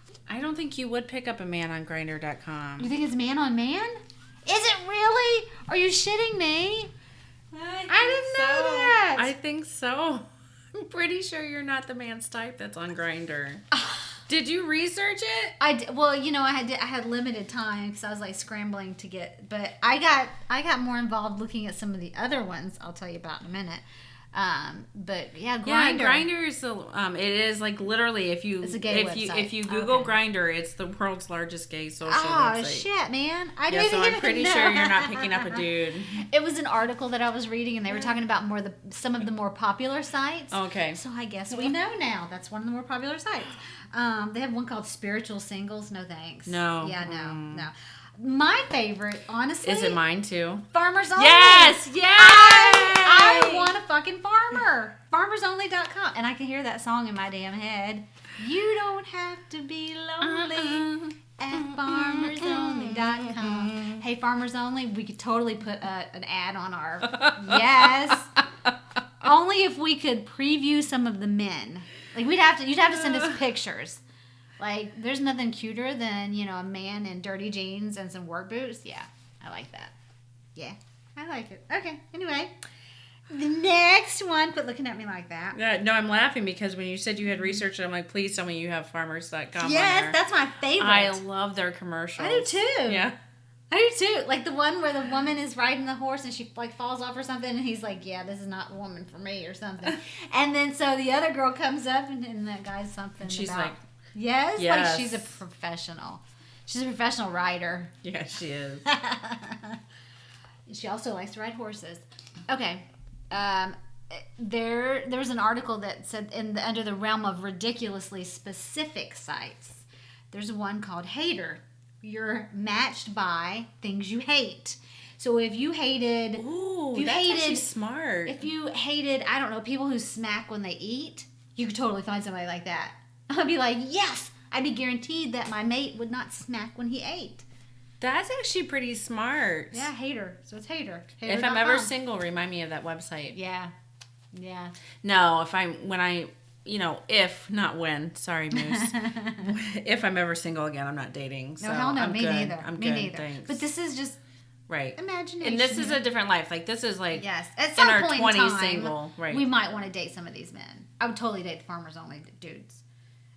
Speaker 2: you would pick up a man on Grindr.com.
Speaker 3: You think it's man on man? Is it really? Are you shitting me? I didn't know that.
Speaker 2: I think so. I'm pretty sure you're not the man's type that's on Grindr. Did you research it?
Speaker 3: I did, well, I had limited time because I was scrambling to get, but I got more involved looking at some of the other ones I'll tell you about in a minute. But yeah, Grindr.
Speaker 2: Yeah, Grindr is it is literally if you
Speaker 3: It's a gay website.
Speaker 2: if you Google Grindr, it's the world's largest gay social website.
Speaker 3: Oh shit, man! I
Speaker 2: Yeah,
Speaker 3: didn't
Speaker 2: so I'm
Speaker 3: even
Speaker 2: pretty
Speaker 3: know.
Speaker 2: sure you're not picking up a dude.
Speaker 3: It was an article that I was reading, and they were talking about some of the more popular sites.
Speaker 2: Okay.
Speaker 3: So I guess we know now. That's one of the more popular sites. They have one called Spiritual Singles. No thanks.
Speaker 2: No.
Speaker 3: Yeah, no. My favorite, honestly,
Speaker 2: Is it mine too?
Speaker 3: Farmers Only.
Speaker 2: Yes,
Speaker 3: I want a fucking farmer. FarmersOnly.com. And I can hear that song in my damn head. You don't have to be lonely at FarmersOnly.com. Hey, Farmers Only, we could totally put an ad on our... Yes. Only if we could preview some of the men. You'd have to send us pictures. There's nothing cuter than, a man in dirty jeans and some work boots. Yeah, I like that. Yeah, I like it. Okay, anyway. The next one, quit looking at me like that.
Speaker 2: Yeah, no, I'm laughing because when you said you had researched it, I'm like, please tell me you have farmers.com.
Speaker 3: Yes, that's my favorite.
Speaker 2: I love their commercials.
Speaker 3: I do too.
Speaker 2: Yeah.
Speaker 3: I do too. The one where the woman is riding the horse and she falls off or something, and he's like, yeah, this is not a woman for me or something. And then so the other girl comes up and that guy's something
Speaker 2: She's
Speaker 3: about...
Speaker 2: like...
Speaker 3: Yes, she's a professional. She's a professional rider.
Speaker 2: Yeah, she is.
Speaker 3: She also likes to ride horses. Okay. There was an article that said under the realm of ridiculously specific sites, there's one called Hater. You're matched by things you hate. So if you hated...
Speaker 2: Ooh,
Speaker 3: if you
Speaker 2: that's
Speaker 3: hated,
Speaker 2: actually smart.
Speaker 3: If you hated, I don't know, people who smack when they eat, you could totally find somebody like that. I'd be like, yes! I'd be guaranteed that my mate would not smack when he ate.
Speaker 2: That's actually pretty smart.
Speaker 3: Yeah, Hater. So it's Hater.
Speaker 2: If I'm ever single, remind me of that website.
Speaker 3: Yeah.
Speaker 2: No, if, not when. Sorry, Moose. If I'm ever single again, I'm not dating.
Speaker 3: No, hell no, me neither.
Speaker 2: I'm
Speaker 3: me
Speaker 2: good,
Speaker 3: neither.
Speaker 2: thanks.
Speaker 3: But this is just imagination.
Speaker 2: And this is a different life. This is
Speaker 3: yes. At some
Speaker 2: in our
Speaker 3: point
Speaker 2: 20s
Speaker 3: in time,
Speaker 2: single. Right.
Speaker 3: We might want to date some of these men. I would totally date the Farmers Only dudes.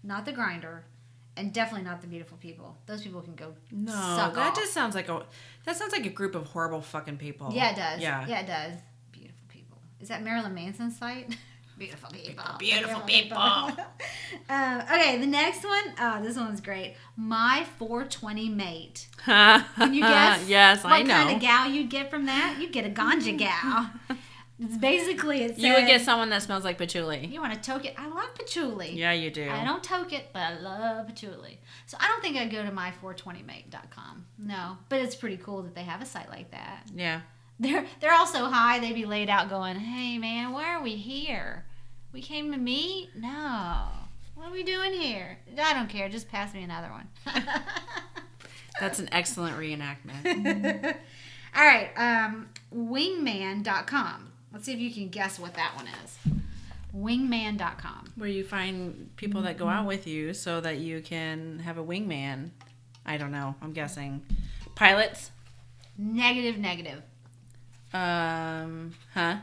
Speaker 3: Not the Grindr. And definitely not the beautiful people. Those people can go suck
Speaker 2: that
Speaker 3: off.
Speaker 2: just sounds like a group of horrible fucking people.
Speaker 3: Yeah, it does.
Speaker 2: Yeah,
Speaker 3: it does. Beautiful people. Is that Marilyn Manson's site? Beautiful people.
Speaker 2: Beautiful people.
Speaker 3: Okay, the next one. Oh, this one's great. My 420 mate. Can you guess?
Speaker 2: Yes, I know.
Speaker 3: What kind of gal you'd get from that? You'd get a ganja gal. It's basically, it says,
Speaker 2: you would get someone that smells like patchouli.
Speaker 3: You want to toke it? I love patchouli.
Speaker 2: Yeah, you do.
Speaker 3: I don't toke it, but I love patchouli. So I don't think I'd go to my420mate.com. No, but it's pretty cool that they have a site like that.
Speaker 2: Yeah.
Speaker 3: They're all so high, they'd be laid out going, hey, man, why are we here? We came to meet? No. What are we doing here? I don't care. Just pass me another one.
Speaker 2: That's an excellent reenactment.
Speaker 3: All right. Wingman.com. Let's see if you can guess what that one is. Wingman.com.
Speaker 2: Where you find people that go out with you so that you can have a wingman. I don't know. I'm guessing. Pilots?
Speaker 3: Negative.
Speaker 2: Huh?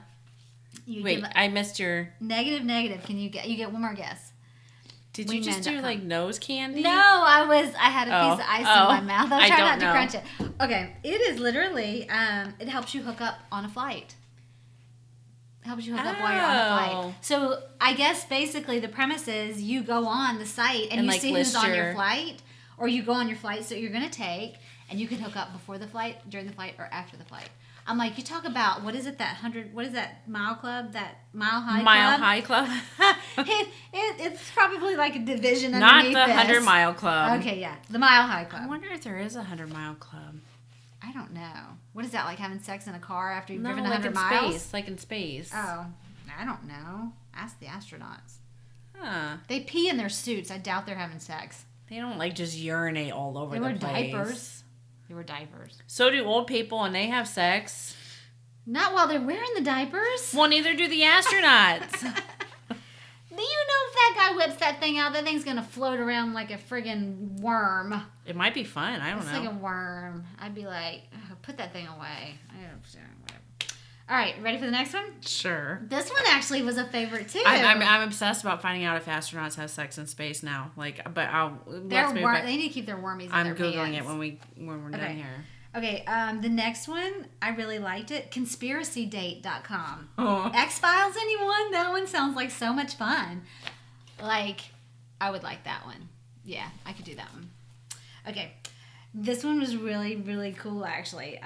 Speaker 3: You
Speaker 2: Wait,
Speaker 3: give
Speaker 2: I missed your...
Speaker 3: Negative. Can you get? You get one more guess.
Speaker 2: Did you just do
Speaker 3: Wingman.com.
Speaker 2: like nose candy?
Speaker 3: No, I had a piece of ice in my mouth. I was
Speaker 2: I
Speaker 3: trying
Speaker 2: don't
Speaker 3: not to
Speaker 2: know.
Speaker 3: crunch it. Okay, it is literally, it helps you hook up on a flight. It helps you hook up while you're on a
Speaker 2: Oh.
Speaker 3: flight. So I guess basically the premise is you go on the site and you
Speaker 2: like,
Speaker 3: see who's
Speaker 2: list
Speaker 3: on your
Speaker 2: your-
Speaker 3: flight, or you go on your flight that you're going to take, and you can hook up before the flight, during the flight, or after the flight. I'm like, you talk about, what is it, what is that mile club, that mile high
Speaker 2: Mile
Speaker 3: club?
Speaker 2: High Club?
Speaker 3: It's probably like a division
Speaker 2: Not
Speaker 3: underneath
Speaker 2: the
Speaker 3: this.
Speaker 2: 100 Mile Club.
Speaker 3: Okay, yeah. The Mile High Club.
Speaker 2: I wonder if there is a 100 Mile Club.
Speaker 3: I don't know. What is that, like having sex in a car after you've
Speaker 2: No,
Speaker 3: driven
Speaker 2: like
Speaker 3: 100
Speaker 2: in
Speaker 3: miles?
Speaker 2: space. Like in space.
Speaker 3: Oh, I don't know. Ask the astronauts.
Speaker 2: Huh.
Speaker 3: They pee in their suits. I doubt they're having sex.
Speaker 2: They don't like just urinate all over
Speaker 3: They
Speaker 2: the
Speaker 3: were
Speaker 2: place.
Speaker 3: diapers. They were diapers.
Speaker 2: So do old people and they have sex.
Speaker 3: Not while they're wearing the diapers.
Speaker 2: Well, neither do the astronauts.
Speaker 3: Do you know if that guy whips that thing out, that thing's going to float around like a friggin' worm.
Speaker 2: It might be fun. I don't
Speaker 3: It's
Speaker 2: know.
Speaker 3: like a worm. I'd be like, oh, put that thing away. Whatever. All right, ready for the next one?
Speaker 2: Sure.
Speaker 3: This one actually was a favorite too.
Speaker 2: I'm obsessed about finding out if astronauts have sex in space now. Like, but
Speaker 3: They need to keep their wormies in
Speaker 2: I'm
Speaker 3: their
Speaker 2: googling
Speaker 3: pants.
Speaker 2: it when we're done here.
Speaker 3: Okay, the next one, I really liked it. Conspiracydate.com.
Speaker 2: Oh.
Speaker 3: X-Files, anyone? That one sounds like so much fun. Like, I would like that one. Yeah, I could do that one. Okay, this one was really, really cool, actually.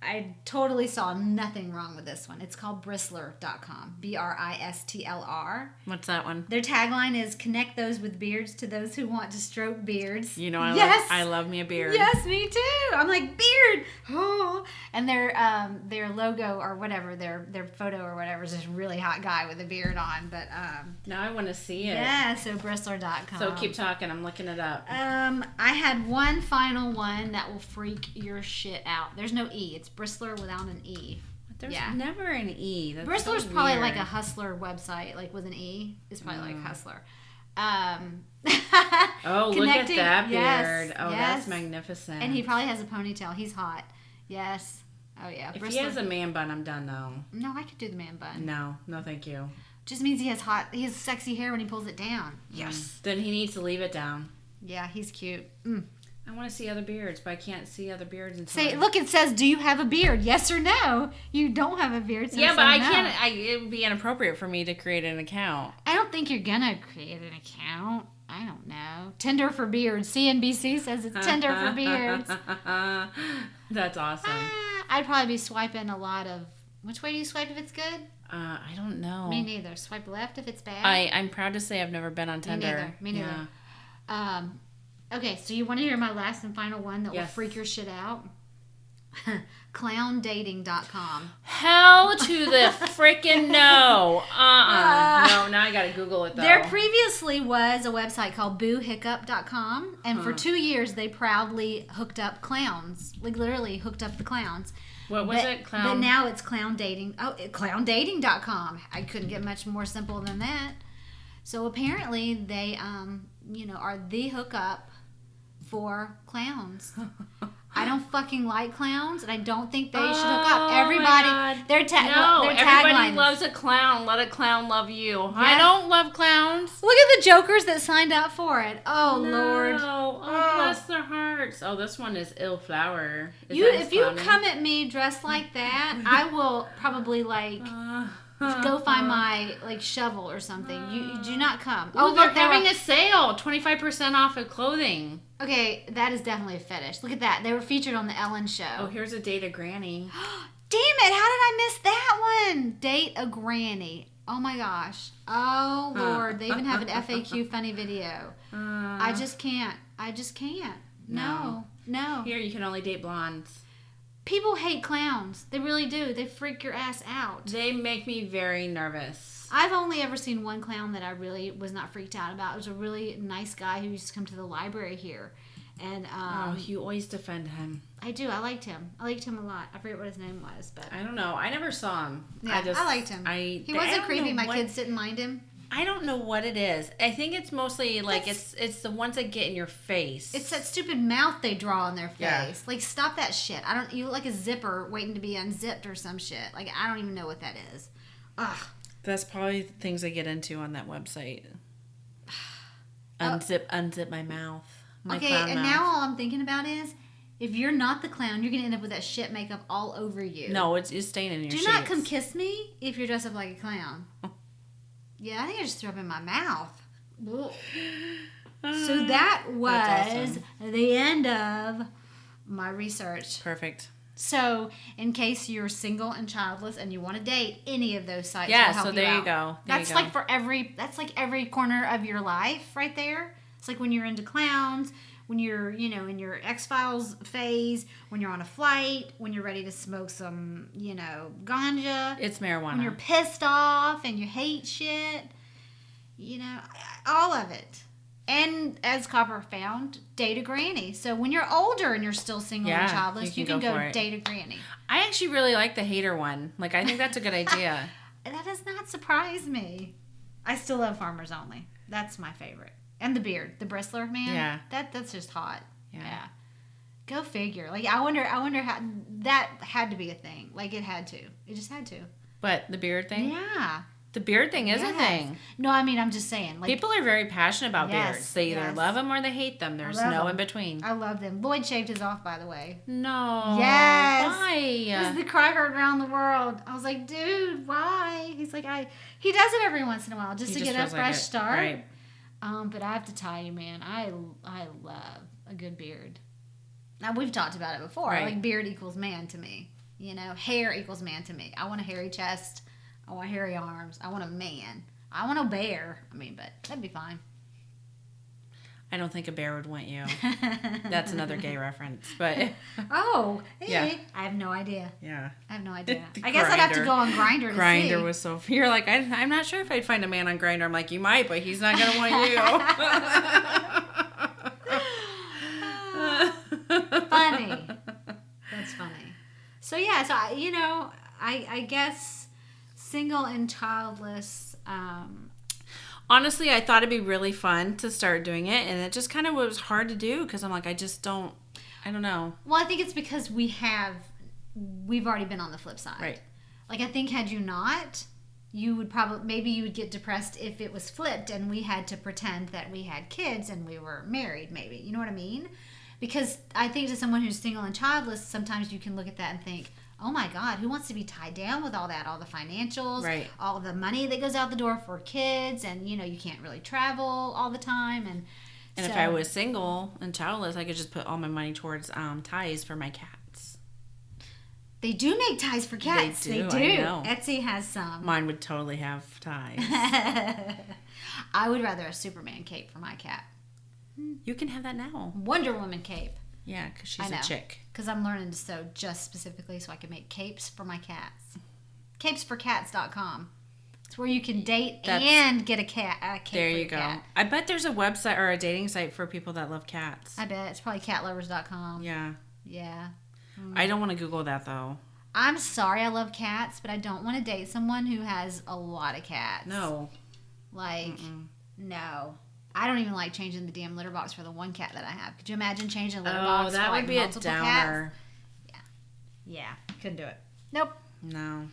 Speaker 3: I totally saw nothing wrong with this one. It's called Bristler.com. BRISTLR.
Speaker 2: What's that one?
Speaker 3: Their tagline is, connect those with beards to those who want to stroke beards.
Speaker 2: You know, I love me a beard.
Speaker 3: Yes, me too. I'm like, beard. Oh. And their logo or whatever, their photo or whatever is this really hot guy with a beard on. But
Speaker 2: Now I want to see it.
Speaker 3: yeah, so Bristler.com.
Speaker 2: So keep talking. I'm looking it up.
Speaker 3: I had one final one that will freak your shit out. There's no E. It's Bristler without an E.
Speaker 2: There's
Speaker 3: yeah.
Speaker 2: never an E. That's
Speaker 3: Bristler's
Speaker 2: so
Speaker 3: probably
Speaker 2: weird.
Speaker 3: like a hustler website, like with an E. It's probably like hustler.
Speaker 2: Oh, look at
Speaker 3: Connecting-
Speaker 2: that
Speaker 3: yes,
Speaker 2: beard. Oh,
Speaker 3: yes.
Speaker 2: that's magnificent.
Speaker 3: And he probably has a ponytail. He's hot. Yes. Oh yeah.
Speaker 2: If he has a man bun, I'm done though.
Speaker 3: No, I could do the man bun.
Speaker 2: No, thank you.
Speaker 3: Just means he has sexy hair when he pulls it down. Yes.
Speaker 2: Then he needs to leave it down.
Speaker 3: Yeah, he's cute.
Speaker 2: I want to see other beards, but I can't see other beards until
Speaker 3: Say, look, it says, do you have a beard? Yes or no? You don't have a beard. So
Speaker 2: yeah,
Speaker 3: say
Speaker 2: but I
Speaker 3: no.
Speaker 2: can't. It would be inappropriate for me to create an account.
Speaker 3: I don't think you're gonna create an account. I don't know. Tinder for beards. CNBC says it's Tinder for beards.
Speaker 2: That's awesome.
Speaker 3: I'd probably be swiping a lot of. Which way do you swipe if it's good?
Speaker 2: I don't know.
Speaker 3: Me neither. Swipe left if it's bad.
Speaker 2: I'm proud to say I've never been on Tinder.
Speaker 3: Me neither.
Speaker 2: Yeah.
Speaker 3: Okay, so you want to hear my last and final one that will
Speaker 2: Yes.
Speaker 3: freak your shit out? Clowndating.com.
Speaker 2: Hell to the freaking no. No, now I gotta Google it though.
Speaker 3: There previously was a website called boohiccup.com, and for 2 years they proudly hooked up clowns. Like literally hooked up the clowns.
Speaker 2: What was it?
Speaker 3: But now it's clown dating. Oh, clowndating.com. I couldn't get much more simple than that. So apparently they are the hookup for clowns. I don't fucking like clowns, and I don't think they should hook up. Everybody, their
Speaker 2: everybody
Speaker 3: tagline
Speaker 2: loves a clown. Let a clown love you. I don't love clowns.
Speaker 3: Look at the jokers that signed up for it. Oh Lord.
Speaker 2: Oh, bless their hearts. Oh, this one is ill flower.
Speaker 3: If you come at me dressed like that, I will probably go find my shovel or something. You do not come.
Speaker 2: Oh, they're
Speaker 3: there
Speaker 2: having
Speaker 3: are-
Speaker 2: a sale. 25% off of clothing.
Speaker 3: Okay, that is definitely a fetish. Look at that. They were featured on the Ellen show.
Speaker 2: Oh, here's a date a granny.
Speaker 3: Damn it, how did I miss that one? Date a granny. Oh my gosh. Oh Lord, they even have an FAQ funny video. I just can't. No.
Speaker 2: Here, you can only date blondes.
Speaker 3: People hate clowns. They really do. They freak your ass out.
Speaker 2: They make me very nervous.
Speaker 3: I've only ever seen one clown that I really was not freaked out about. It was a really nice guy who used to come to the library here. And
Speaker 2: you always defend him.
Speaker 3: I do. I liked him. I liked him a lot. I forget what his name was, but
Speaker 2: I don't know. I never saw him.
Speaker 3: yeah, I liked him. He wasn't creepy. My kids didn't mind him.
Speaker 2: I don't know what it is. I think it's mostly like it's the ones that get in your face.
Speaker 3: It's that stupid mouth they draw on their face.
Speaker 2: Yeah.
Speaker 3: Like, stop that shit. You look like a zipper waiting to be unzipped or some shit. Like, I don't even know what that is. Ugh.
Speaker 2: That's probably things I get into on that website. Unzip my mouth. My
Speaker 3: okay, and
Speaker 2: mouth.
Speaker 3: now all I'm thinking about is, if you're not the clown, you're gonna end up with that shit makeup all over you.
Speaker 2: No, it's staining in your
Speaker 3: Do not come kiss me if you're dressed up like a clown. Yeah, I think I just threw up in my mouth. So that was
Speaker 2: awesome.
Speaker 3: the end of my research.
Speaker 2: Perfect.
Speaker 3: So, in case you're single and childless and you want to date, any of those sites will
Speaker 2: Yeah,
Speaker 3: help
Speaker 2: so there
Speaker 3: you
Speaker 2: you
Speaker 3: out.
Speaker 2: go.
Speaker 3: That's like every corner of your life right there. It's like when you're into clowns, when you're, in your X-Files phase, when you're on a flight, when you're ready to smoke some, ganja.
Speaker 2: It's marijuana.
Speaker 3: When you're pissed off and you hate shit. All of it. And as Copper found, date a granny. So when you're older and you're still single and childless, you can go date a granny.
Speaker 2: I actually really like the hater one. Like, I think that's a good idea.
Speaker 3: That does not surprise me. I still love Farmers Only. That's my favorite. And the beard, the bristler man.
Speaker 2: Yeah.
Speaker 3: That's just hot.
Speaker 2: Yeah.
Speaker 3: Go figure. Like, I wonder how that had to be a thing. Like, it had to. It just had to.
Speaker 2: But the beard thing?
Speaker 3: Yeah.
Speaker 2: The beard thing is a thing.
Speaker 3: No, I mean, I'm just saying. Like,
Speaker 2: people are very passionate about
Speaker 3: Yes,
Speaker 2: beards. They either
Speaker 3: yes.
Speaker 2: love them or they hate them. There's
Speaker 3: love
Speaker 2: no
Speaker 3: them.
Speaker 2: in between.
Speaker 3: I love them. Lloyd shaved his off, by the way.
Speaker 2: No.
Speaker 3: Yes.
Speaker 2: Why?
Speaker 3: It was the cry heard around the world. I was like, dude, why? He's like, he does it every once in a while just
Speaker 2: He
Speaker 3: to
Speaker 2: just
Speaker 3: get a
Speaker 2: feels like
Speaker 3: fresh
Speaker 2: it.
Speaker 3: start.
Speaker 2: Right.
Speaker 3: But I have to tell you, man, I love a good beard. Now, we've talked about it before.
Speaker 2: Right.
Speaker 3: Like, beard equals man to me. Hair equals man to me. I want a hairy chest. I want hairy arms. I want a man. I want a bear. I mean, but that'd be fine.
Speaker 2: I don't think a bear would want you. That's another gay reference. But
Speaker 3: Oh, hey.
Speaker 2: Yeah.
Speaker 3: I have no idea.
Speaker 2: yeah.
Speaker 3: I have no idea.
Speaker 2: The
Speaker 3: I guess I'd have to
Speaker 2: Grindr.
Speaker 3: go on Grindr to see.
Speaker 2: Grindr was so... You're like, I'm not sure if I'd find a man on Grindr. I'm like, you might, but he's not going to want you.
Speaker 3: Funny. That's funny. So yeah, so I guess single and childless.
Speaker 2: Honestly, I thought it'd be really fun to start doing it, and it just kind of was hard to do because I'm like, I don't know.
Speaker 3: Well, I think it's because we've already been on the flip side.
Speaker 2: Right.
Speaker 3: Like, I think had you not, you would maybe you would get depressed if it was flipped and we had to pretend that we had kids and we were married, maybe. You know what I mean? Because I think to someone who's single and childless, sometimes you can look at that and think, oh my God, who wants to be tied down with all that, all the financials,
Speaker 2: Right.
Speaker 3: all the money that goes out the door for kids, and you can't really travel all the time, and
Speaker 2: And if I was single and childless, I could just put all my money towards ties for my cats.
Speaker 3: They do make ties for cats.
Speaker 2: They do,
Speaker 3: They
Speaker 2: I know.
Speaker 3: Etsy has some.
Speaker 2: Mine would totally have ties.
Speaker 3: I would rather a Superman cape for my cat.
Speaker 2: You can have that now.
Speaker 3: Wonder Woman cape.
Speaker 2: Yeah, because
Speaker 3: I
Speaker 2: she's
Speaker 3: know.
Speaker 2: a chick.
Speaker 3: Because I'm learning to sew just specifically so I can make capes for my cats. Capesforcats.com. It's where you can date and get a cape
Speaker 2: There
Speaker 3: for
Speaker 2: you
Speaker 3: your
Speaker 2: go.
Speaker 3: cat.
Speaker 2: I bet there's a website or a dating site for people that love cats.
Speaker 3: I bet. It's probably catlovers.com.
Speaker 2: Yeah.
Speaker 3: Yeah.
Speaker 2: I don't want to Google that, though.
Speaker 3: I'm sorry I love cats, but I don't want to date someone who has a lot of cats.
Speaker 2: No.
Speaker 3: Like, no. I don't even like changing the damn litter box for the one cat that I have. Could you imagine changing a litter box
Speaker 2: that
Speaker 3: for
Speaker 2: would be a
Speaker 3: multiple
Speaker 2: downer.
Speaker 3: cats? Yeah. Couldn't do it. Nope.
Speaker 2: No.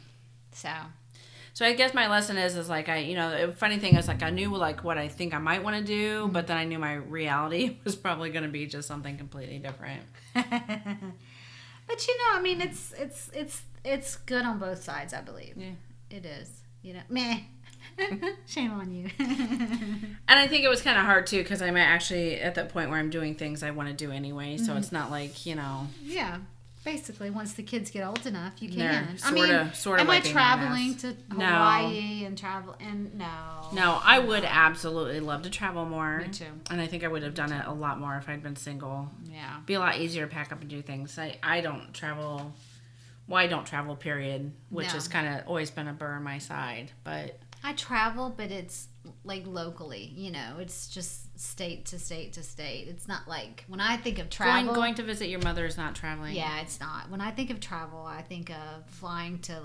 Speaker 3: So
Speaker 2: I guess my lesson is like the funny thing is like I knew like what I think I might want to do, but then I knew my reality was probably going to be just something completely different.
Speaker 3: But I mean, it's good on both sides, I believe.
Speaker 2: Yeah.
Speaker 3: It is. Meh. Shame on you.
Speaker 2: And I think it was kind of hard too because I'm actually at that point where I'm doing things I want to do anyway, so it's not like
Speaker 3: Yeah. Basically, once the kids get old enough, you
Speaker 2: They're
Speaker 3: can.
Speaker 2: sorta
Speaker 3: am I
Speaker 2: like being
Speaker 3: traveling
Speaker 2: honest.
Speaker 3: to
Speaker 2: No.
Speaker 3: Hawaii and travel? And no.
Speaker 2: No, I would absolutely love to travel more.
Speaker 3: Me too.
Speaker 2: And I think I would have done it a lot more if I'd been single.
Speaker 3: Yeah.
Speaker 2: Be a lot easier to pack up and do things. I don't travel. Well, I don't travel, period, which
Speaker 3: No.
Speaker 2: has kind of always been a burr on my side. But
Speaker 3: I travel, but it's like locally, it's just state to state to state. It's not like when I think of travel.
Speaker 2: Going to visit your mother is not traveling.
Speaker 3: Yeah, it's not. When I think of travel, I think of flying to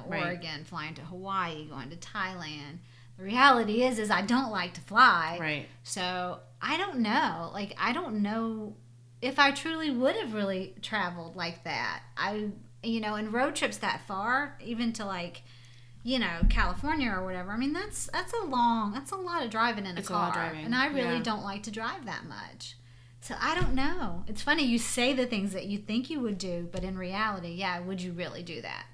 Speaker 3: Oregon, flying to Hawaii, going to Thailand. The reality is I don't like to fly.
Speaker 2: Right.
Speaker 3: So I don't know. Like, I don't know if I truly would have really traveled like that. And road trips that far, even to California or whatever. I mean, that's a lot of driving in a car.
Speaker 2: A lot of driving.
Speaker 3: And I really don't like to drive that much. So I don't know. It's funny, you say the things that you think you would do, but in reality, would you really do that?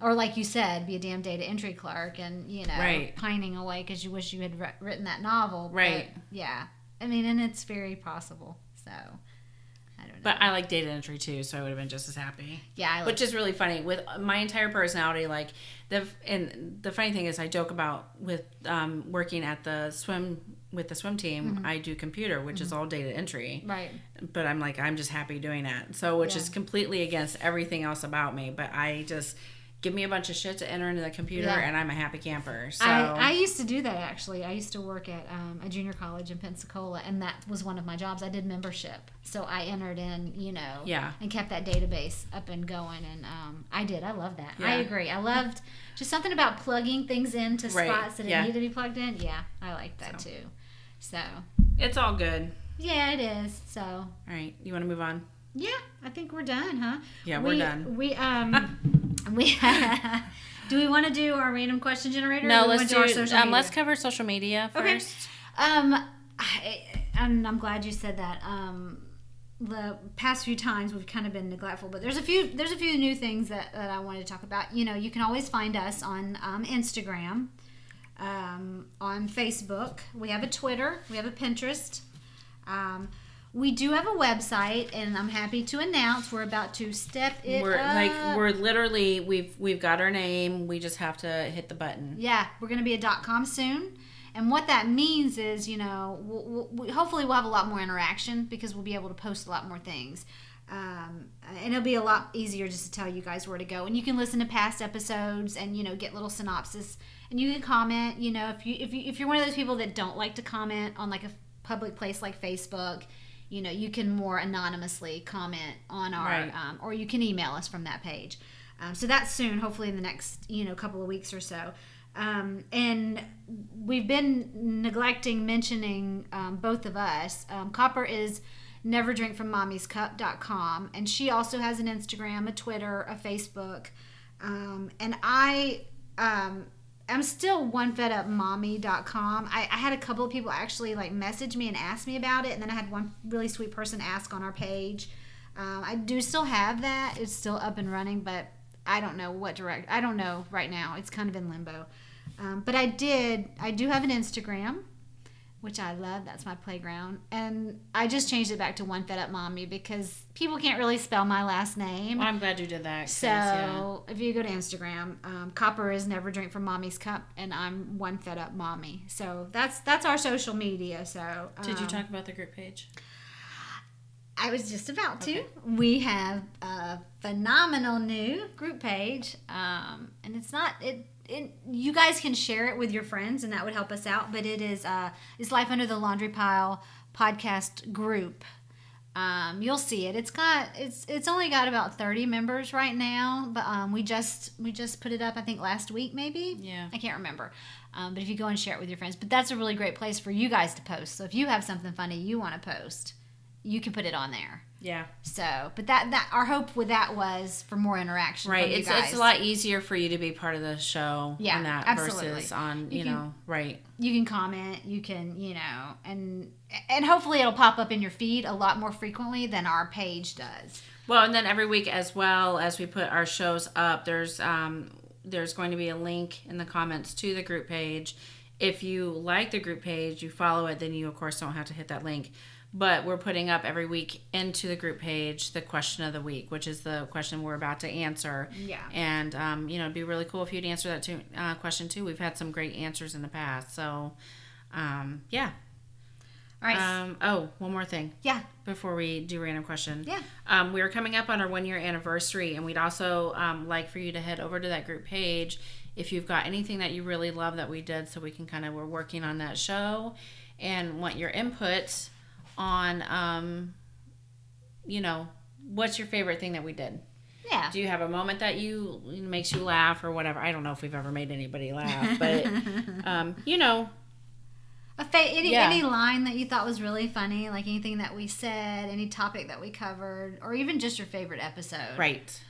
Speaker 3: Or like you said, be a damn data entry clerk and, pining away because you wish you had written that novel.
Speaker 2: Right.
Speaker 3: But, yeah. I mean, and it's very possible. So I don't know.
Speaker 2: But I like data entry too, so I would have been just as happy.
Speaker 3: Yeah,
Speaker 2: which is really funny with my entire personality. The funny thing is, I joke about with working at the swim team.
Speaker 3: Mm-hmm.
Speaker 2: I do computer, which is all data entry.
Speaker 3: Right.
Speaker 2: But I'm just happy doing that. So which is completely against everything else about me. But I just give me a bunch of shit to enter into the computer, and I'm a happy camper. So
Speaker 3: I used to do that, actually. I used to work at a junior college in Pensacola, and that was one of my jobs. I did membership. So I entered in, and kept that database up and going. And I did. I love that. Yeah. I agree. I loved just something about plugging things into spots that it needed to be plugged in. Yeah, I like that too. So
Speaker 2: it's all good.
Speaker 3: Yeah, it is. So all
Speaker 2: right. You want to move on?
Speaker 3: Yeah, I think we're done, huh?
Speaker 2: Yeah, we're done.
Speaker 3: Do we want to do our random question generator?
Speaker 2: No, let's do. Let's cover social media first.
Speaker 3: Okay. I'm glad you said that. The past few times we've kind of been neglectful, but there's a few new things that I wanted to talk about. You can always find us on Instagram, on Facebook. We have a Twitter. We have a Pinterest. We do have a website, and I'm happy to announce we're about to step it up.
Speaker 2: We're literally, we've got our name. We just have to hit the button.
Speaker 3: Yeah, we're going to be a .com soon. And what that means is, hopefully we'll have a lot more interaction because we'll be able to post a lot more things. And it'll be a lot easier just to tell you guys where to go. And you can listen to past episodes and, get little synopsis. And you can comment, if you're one of those people that don't like to comment on like a public place like Facebook, you can more anonymously comment on our, or you can email us from that page. So that's soon, hopefully in the next, couple of weeks or so. And we've been neglecting mentioning, both of us. Copper is neverdrinkfrommommyscup.com, and she also has an Instagram, a Twitter, a Facebook. And I'm still onefedupmommy.com. I had a couple of people actually message me and ask me about it, and then I had one really sweet person ask on our page. I do still have that. It's still up and running, but I don't know I don't know right now. It's kind of in limbo. But I do have an Instagram, which I love. That's my playground. And I just changed it back to One Fed Up Mommy because people can't really spell my last name.
Speaker 2: Well, I'm glad you did that.
Speaker 3: So if you go to Instagram, Copper is Never Drink from Mommy's Cup, and I'm One Fed Up Mommy. So that's our social media. So
Speaker 2: did you talk about the group page?
Speaker 3: I was just about to.
Speaker 2: Okay.
Speaker 3: We have a phenomenal new group page, and it's not it. You guys can share it with your friends, and that would help us out. But it is it's Life Under the Laundry Pile podcast group. You'll see it. It's only got about 30 members right now, but we just put it up I think last week maybe.
Speaker 2: Yeah,
Speaker 3: I can't remember. But if you go and share it with your friends, but that's a really great place for you guys to post. So if you have something funny you want to post, you can put it on there.
Speaker 2: Yeah.
Speaker 3: So, but that our hope with that was for more interaction.
Speaker 2: Right.
Speaker 3: From you guys.
Speaker 2: It's a lot easier for you to be part of the show.
Speaker 3: Yeah,
Speaker 2: on that
Speaker 3: absolutely.
Speaker 2: Versus on right.
Speaker 3: You can comment. You can and hopefully it'll pop up in your feed a lot more frequently than our page does.
Speaker 2: Well, and then every week as well as we put our shows up, there's going to be a link in the comments to the group page. If you like the group page, you follow it, then you of course don't have to hit that link. But we're putting up every week into the group page the question of the week, which is the question we're about to answer.
Speaker 3: Yeah.
Speaker 2: And, it'd be really cool if you'd answer that question too. We've had some great answers in the past. So, yeah.
Speaker 3: All right.
Speaker 2: One more thing.
Speaker 3: Yeah.
Speaker 2: Before we do random question.
Speaker 3: Yeah.
Speaker 2: We are coming up on our 1 year anniversary, and we'd also like for you to head over to that group page if you've got anything that you really love that we did, so we can we're working on that show and want your input on, what's your favorite thing that we did?
Speaker 3: Yeah.
Speaker 2: Do you have a moment that makes you laugh or whatever? I don't know if we've ever made anybody laugh, but
Speaker 3: any line that you thought was really funny, like anything that we said, any topic that we covered, or even just your favorite episode.
Speaker 2: Right.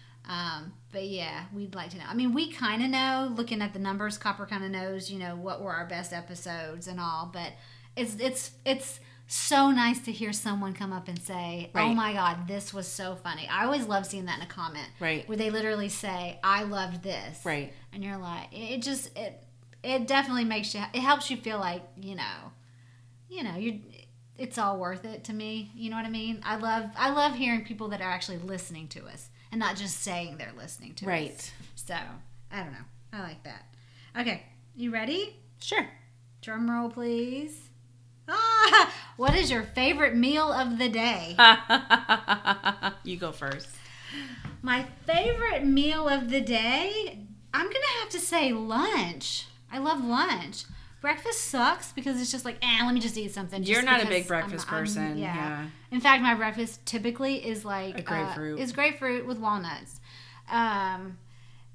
Speaker 3: But yeah, we'd like to know. I mean, we kind of know, looking at the numbers, Copper kind of knows, what were our best episodes and all, but it's so nice to hear someone come up and say,
Speaker 2: right.
Speaker 3: "Oh my God, this was so funny." I always love seeing that in a comment.
Speaker 2: Right.
Speaker 3: Where they literally say, "I loved this."
Speaker 2: Right.
Speaker 3: And you're like, it definitely makes you, it helps you feel like, it's all worth it to me. You know what I mean? I love hearing people that are actually listening to us and not just saying they're listening to us.
Speaker 2: Right.
Speaker 3: So, I don't know. I like that. Okay. You ready?
Speaker 2: Sure.
Speaker 3: Drum roll, please. What is your favorite meal of the day?
Speaker 2: You go first.
Speaker 3: My favorite meal of the day, I'm going to have to say lunch. I love lunch. Breakfast sucks because it's just like, let me just eat something.
Speaker 2: You're not a big breakfast person. Yeah.
Speaker 3: In fact, my breakfast typically is like
Speaker 2: a grapefruit.
Speaker 3: Is grapefruit with walnuts.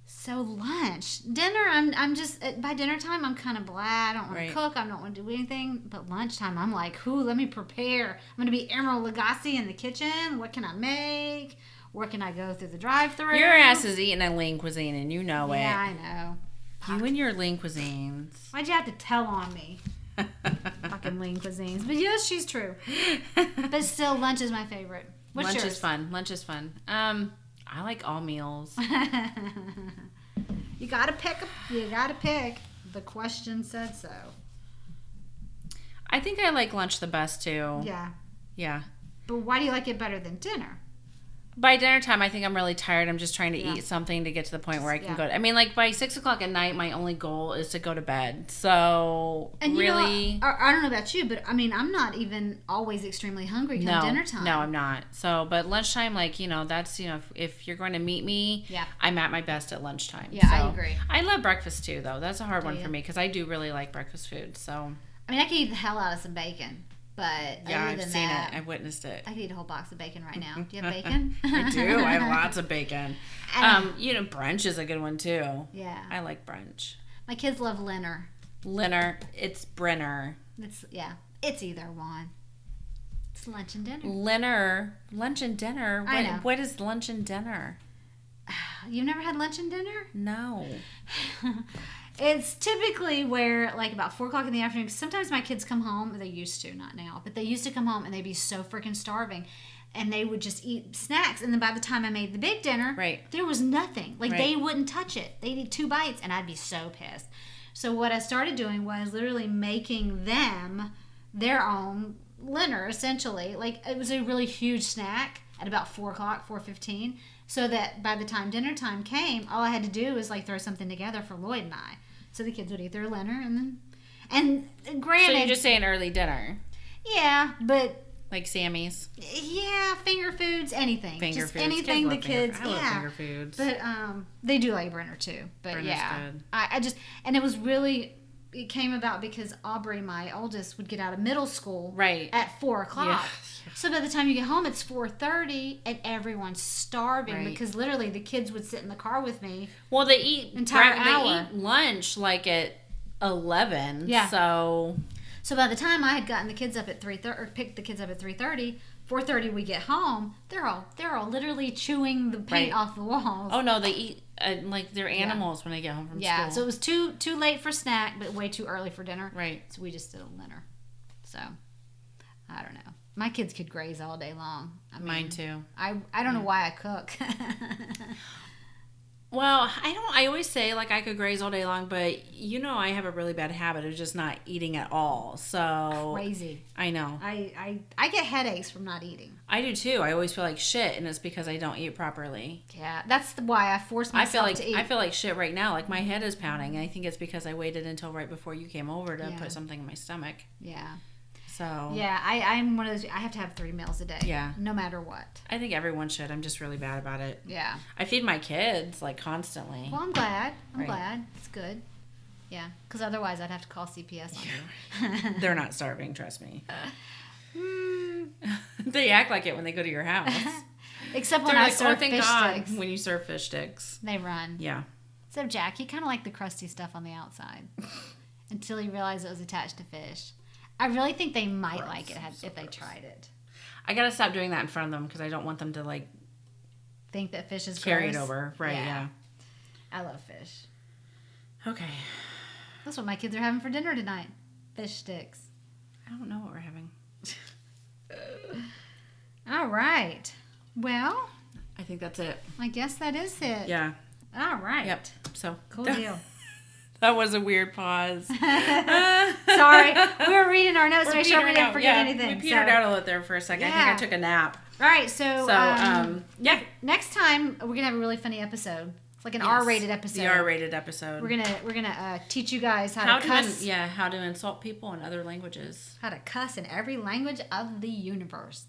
Speaker 3: So lunch, dinner. I'm just by dinner time. I'm kind of blah. I don't want to cook. I don't want to do anything. But lunchtime, I'm like, let me prepare. I'm gonna be Emerald Lagasse in the kitchen. What can I make? Where can I go through the drive-thru?
Speaker 2: Your ass is eating a lean cuisine, and you know it.
Speaker 3: Yeah, I know.
Speaker 2: You and your lean cuisines.
Speaker 3: Why'd you have to tell on me? Fucking lean cuisines. But yes, she's true. But still, lunch is my favorite. What's
Speaker 2: lunch
Speaker 3: yours?
Speaker 2: Lunch is fun. I like all meals.
Speaker 3: You gotta pick. The question said so.
Speaker 2: I think I like lunch the best too.
Speaker 3: Yeah.
Speaker 2: Yeah.
Speaker 3: But why do you like it better than dinner?
Speaker 2: By dinner time, I think I'm really tired. I'm just trying to eat something to get to the point where I can go. I mean, like by 6 o'clock at night, my only goal is to go to bed. So
Speaker 3: and
Speaker 2: really,
Speaker 3: I don't know about you, but I mean, I'm not even always extremely hungry come dinner time.
Speaker 2: No, I'm not. So, but lunchtime, that's if you're going to meet me, I'm at my best at lunchtime.
Speaker 3: Yeah,
Speaker 2: so,
Speaker 3: I agree.
Speaker 2: I love breakfast too, though. That's a hard one for me because I do really like breakfast food. So,
Speaker 3: I mean, I can eat the hell out of some bacon. But
Speaker 2: I've seen it. I've witnessed it.
Speaker 3: I could eat a whole box of bacon right now. Do you have bacon?
Speaker 2: I do. I have lots of bacon. Brunch is a good one too.
Speaker 3: Yeah.
Speaker 2: I like brunch.
Speaker 3: My kids love Linner.
Speaker 2: It's Brenner.
Speaker 3: It's either one. It's lunch and dinner.
Speaker 2: Lunch and dinner.
Speaker 3: I know.
Speaker 2: What is lunch and dinner?
Speaker 3: You've never had lunch and dinner?
Speaker 2: No.
Speaker 3: It's typically where, like, about 4 o'clock in the afternoon, sometimes my kids come home, they used to, not now, but they used to come home and they'd be so freaking starving. And they would just eat snacks. And then by the time I made the big dinner, there was nothing. Like, they wouldn't touch it. They'd eat 2 bites, and I'd be so pissed. So what I started doing was literally making them their own dinner, essentially. Like, it was a really huge snack at about 4 o'clock, 4:15. So that by the time dinner time came, all I had to do was, like, throw something together for Lloyd and I. So the kids would eat their dinner, and granted...
Speaker 2: So you're just saying early dinner?
Speaker 3: Yeah, but...
Speaker 2: Like Sammy's?
Speaker 3: Yeah, finger foods, anything.
Speaker 2: Foods.
Speaker 3: Anything the kids...
Speaker 2: I love finger foods.
Speaker 3: But they do like Brenner, too. But
Speaker 2: Brenner's good.
Speaker 3: I just... And it was really... It came about because Aubrey, my oldest, would get out of middle school at 4 o'clock. Yeah. So by the time you get home, it's 4:30, and everyone's starving because literally the kids would sit in the car with me.
Speaker 2: Well, they eat
Speaker 3: hour.
Speaker 2: They eat lunch like at 11.
Speaker 3: Yeah.
Speaker 2: So
Speaker 3: by the time I had gotten the kids up at 3:30, or picked the kids up at 3:30, 4:30 we get home. They're all literally chewing the paint off the walls.
Speaker 2: Oh no, they eat like they're animals when they get home from school.
Speaker 3: Yeah. So it was too late for snack, but way too early for dinner.
Speaker 2: Right.
Speaker 3: So we just did a dinner. So I don't know. My kids could graze all day long.
Speaker 2: Mine too.
Speaker 3: I don't know why I cook.
Speaker 2: Well, I always say like I could graze all day long, but I have a really bad habit of just not eating at all. So
Speaker 3: crazy.
Speaker 2: I know.
Speaker 3: I get headaches from not eating.
Speaker 2: I do too. I always feel like shit, and it's because I don't eat properly.
Speaker 3: Yeah, that's why I force myself to eat.
Speaker 2: I feel like shit right now. Like my head is pounding, and I think it's because I waited until right before you came over to put something in my stomach.
Speaker 3: Yeah.
Speaker 2: So
Speaker 3: Yeah, I'm one of those. I have to have 3 meals a day.
Speaker 2: Yeah.
Speaker 3: No matter what.
Speaker 2: I think everyone should. I'm just really bad about it.
Speaker 3: Yeah.
Speaker 2: I feed my kids like constantly.
Speaker 3: Well, I'm glad. I'm
Speaker 2: Right.
Speaker 3: glad. It's good. Yeah, because otherwise I'd have to call CPS on you.
Speaker 2: They're not starving, trust me.
Speaker 3: Mm.
Speaker 2: They act like it when they go to your house.
Speaker 3: Except when
Speaker 2: They're
Speaker 3: I
Speaker 2: like,
Speaker 3: serve
Speaker 2: thank
Speaker 3: fish
Speaker 2: God,
Speaker 3: sticks.
Speaker 2: when you serve fish sticks.
Speaker 3: They run.
Speaker 2: Yeah.
Speaker 3: Except Jack, he kind of liked the crusty stuff on the outside until he realized it was attached to fish. I really think they might like it if they tried it.
Speaker 2: I gotta stop doing that in front of them because I don't want them to like
Speaker 3: Think that fish is
Speaker 2: carry it
Speaker 3: gross?
Speaker 2: over. Right, yeah.
Speaker 3: I love fish.
Speaker 2: Okay.
Speaker 3: That's what my kids are having for dinner tonight. Fish sticks.
Speaker 2: I don't know what we're having.
Speaker 3: All right. Well,
Speaker 2: I think that's it.
Speaker 3: I guess that is it.
Speaker 2: Yeah.
Speaker 3: All right.
Speaker 2: Yep. So
Speaker 3: Cool deal.
Speaker 2: That was a weird pause.
Speaker 3: Sorry. We were reading our notes to make sure we didn't forget anything.
Speaker 2: We petered out a little there for a second.
Speaker 3: Yeah.
Speaker 2: I think I took a nap.
Speaker 3: All right. So,
Speaker 2: Yeah.
Speaker 3: next time we're gonna have a really funny episode. It's like an
Speaker 2: Yes.
Speaker 3: R-rated episode.
Speaker 2: The R-rated episode.
Speaker 3: We're gonna teach you guys how to cuss.
Speaker 2: How to insult people in other languages.
Speaker 3: How to cuss in every language of the universe.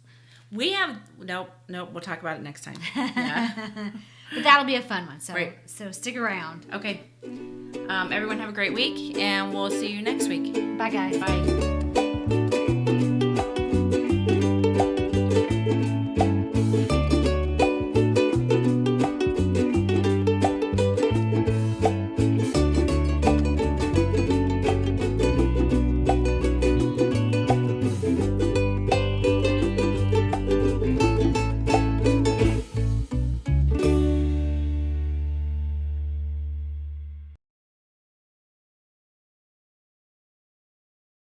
Speaker 2: We have nope. We'll talk about it next time. Yeah.
Speaker 3: But that'll be a fun one. So
Speaker 2: Right.
Speaker 3: so stick around.
Speaker 2: Okay. Everyone have a great week, and we'll see you next week.
Speaker 3: Bye guys.
Speaker 2: Bye.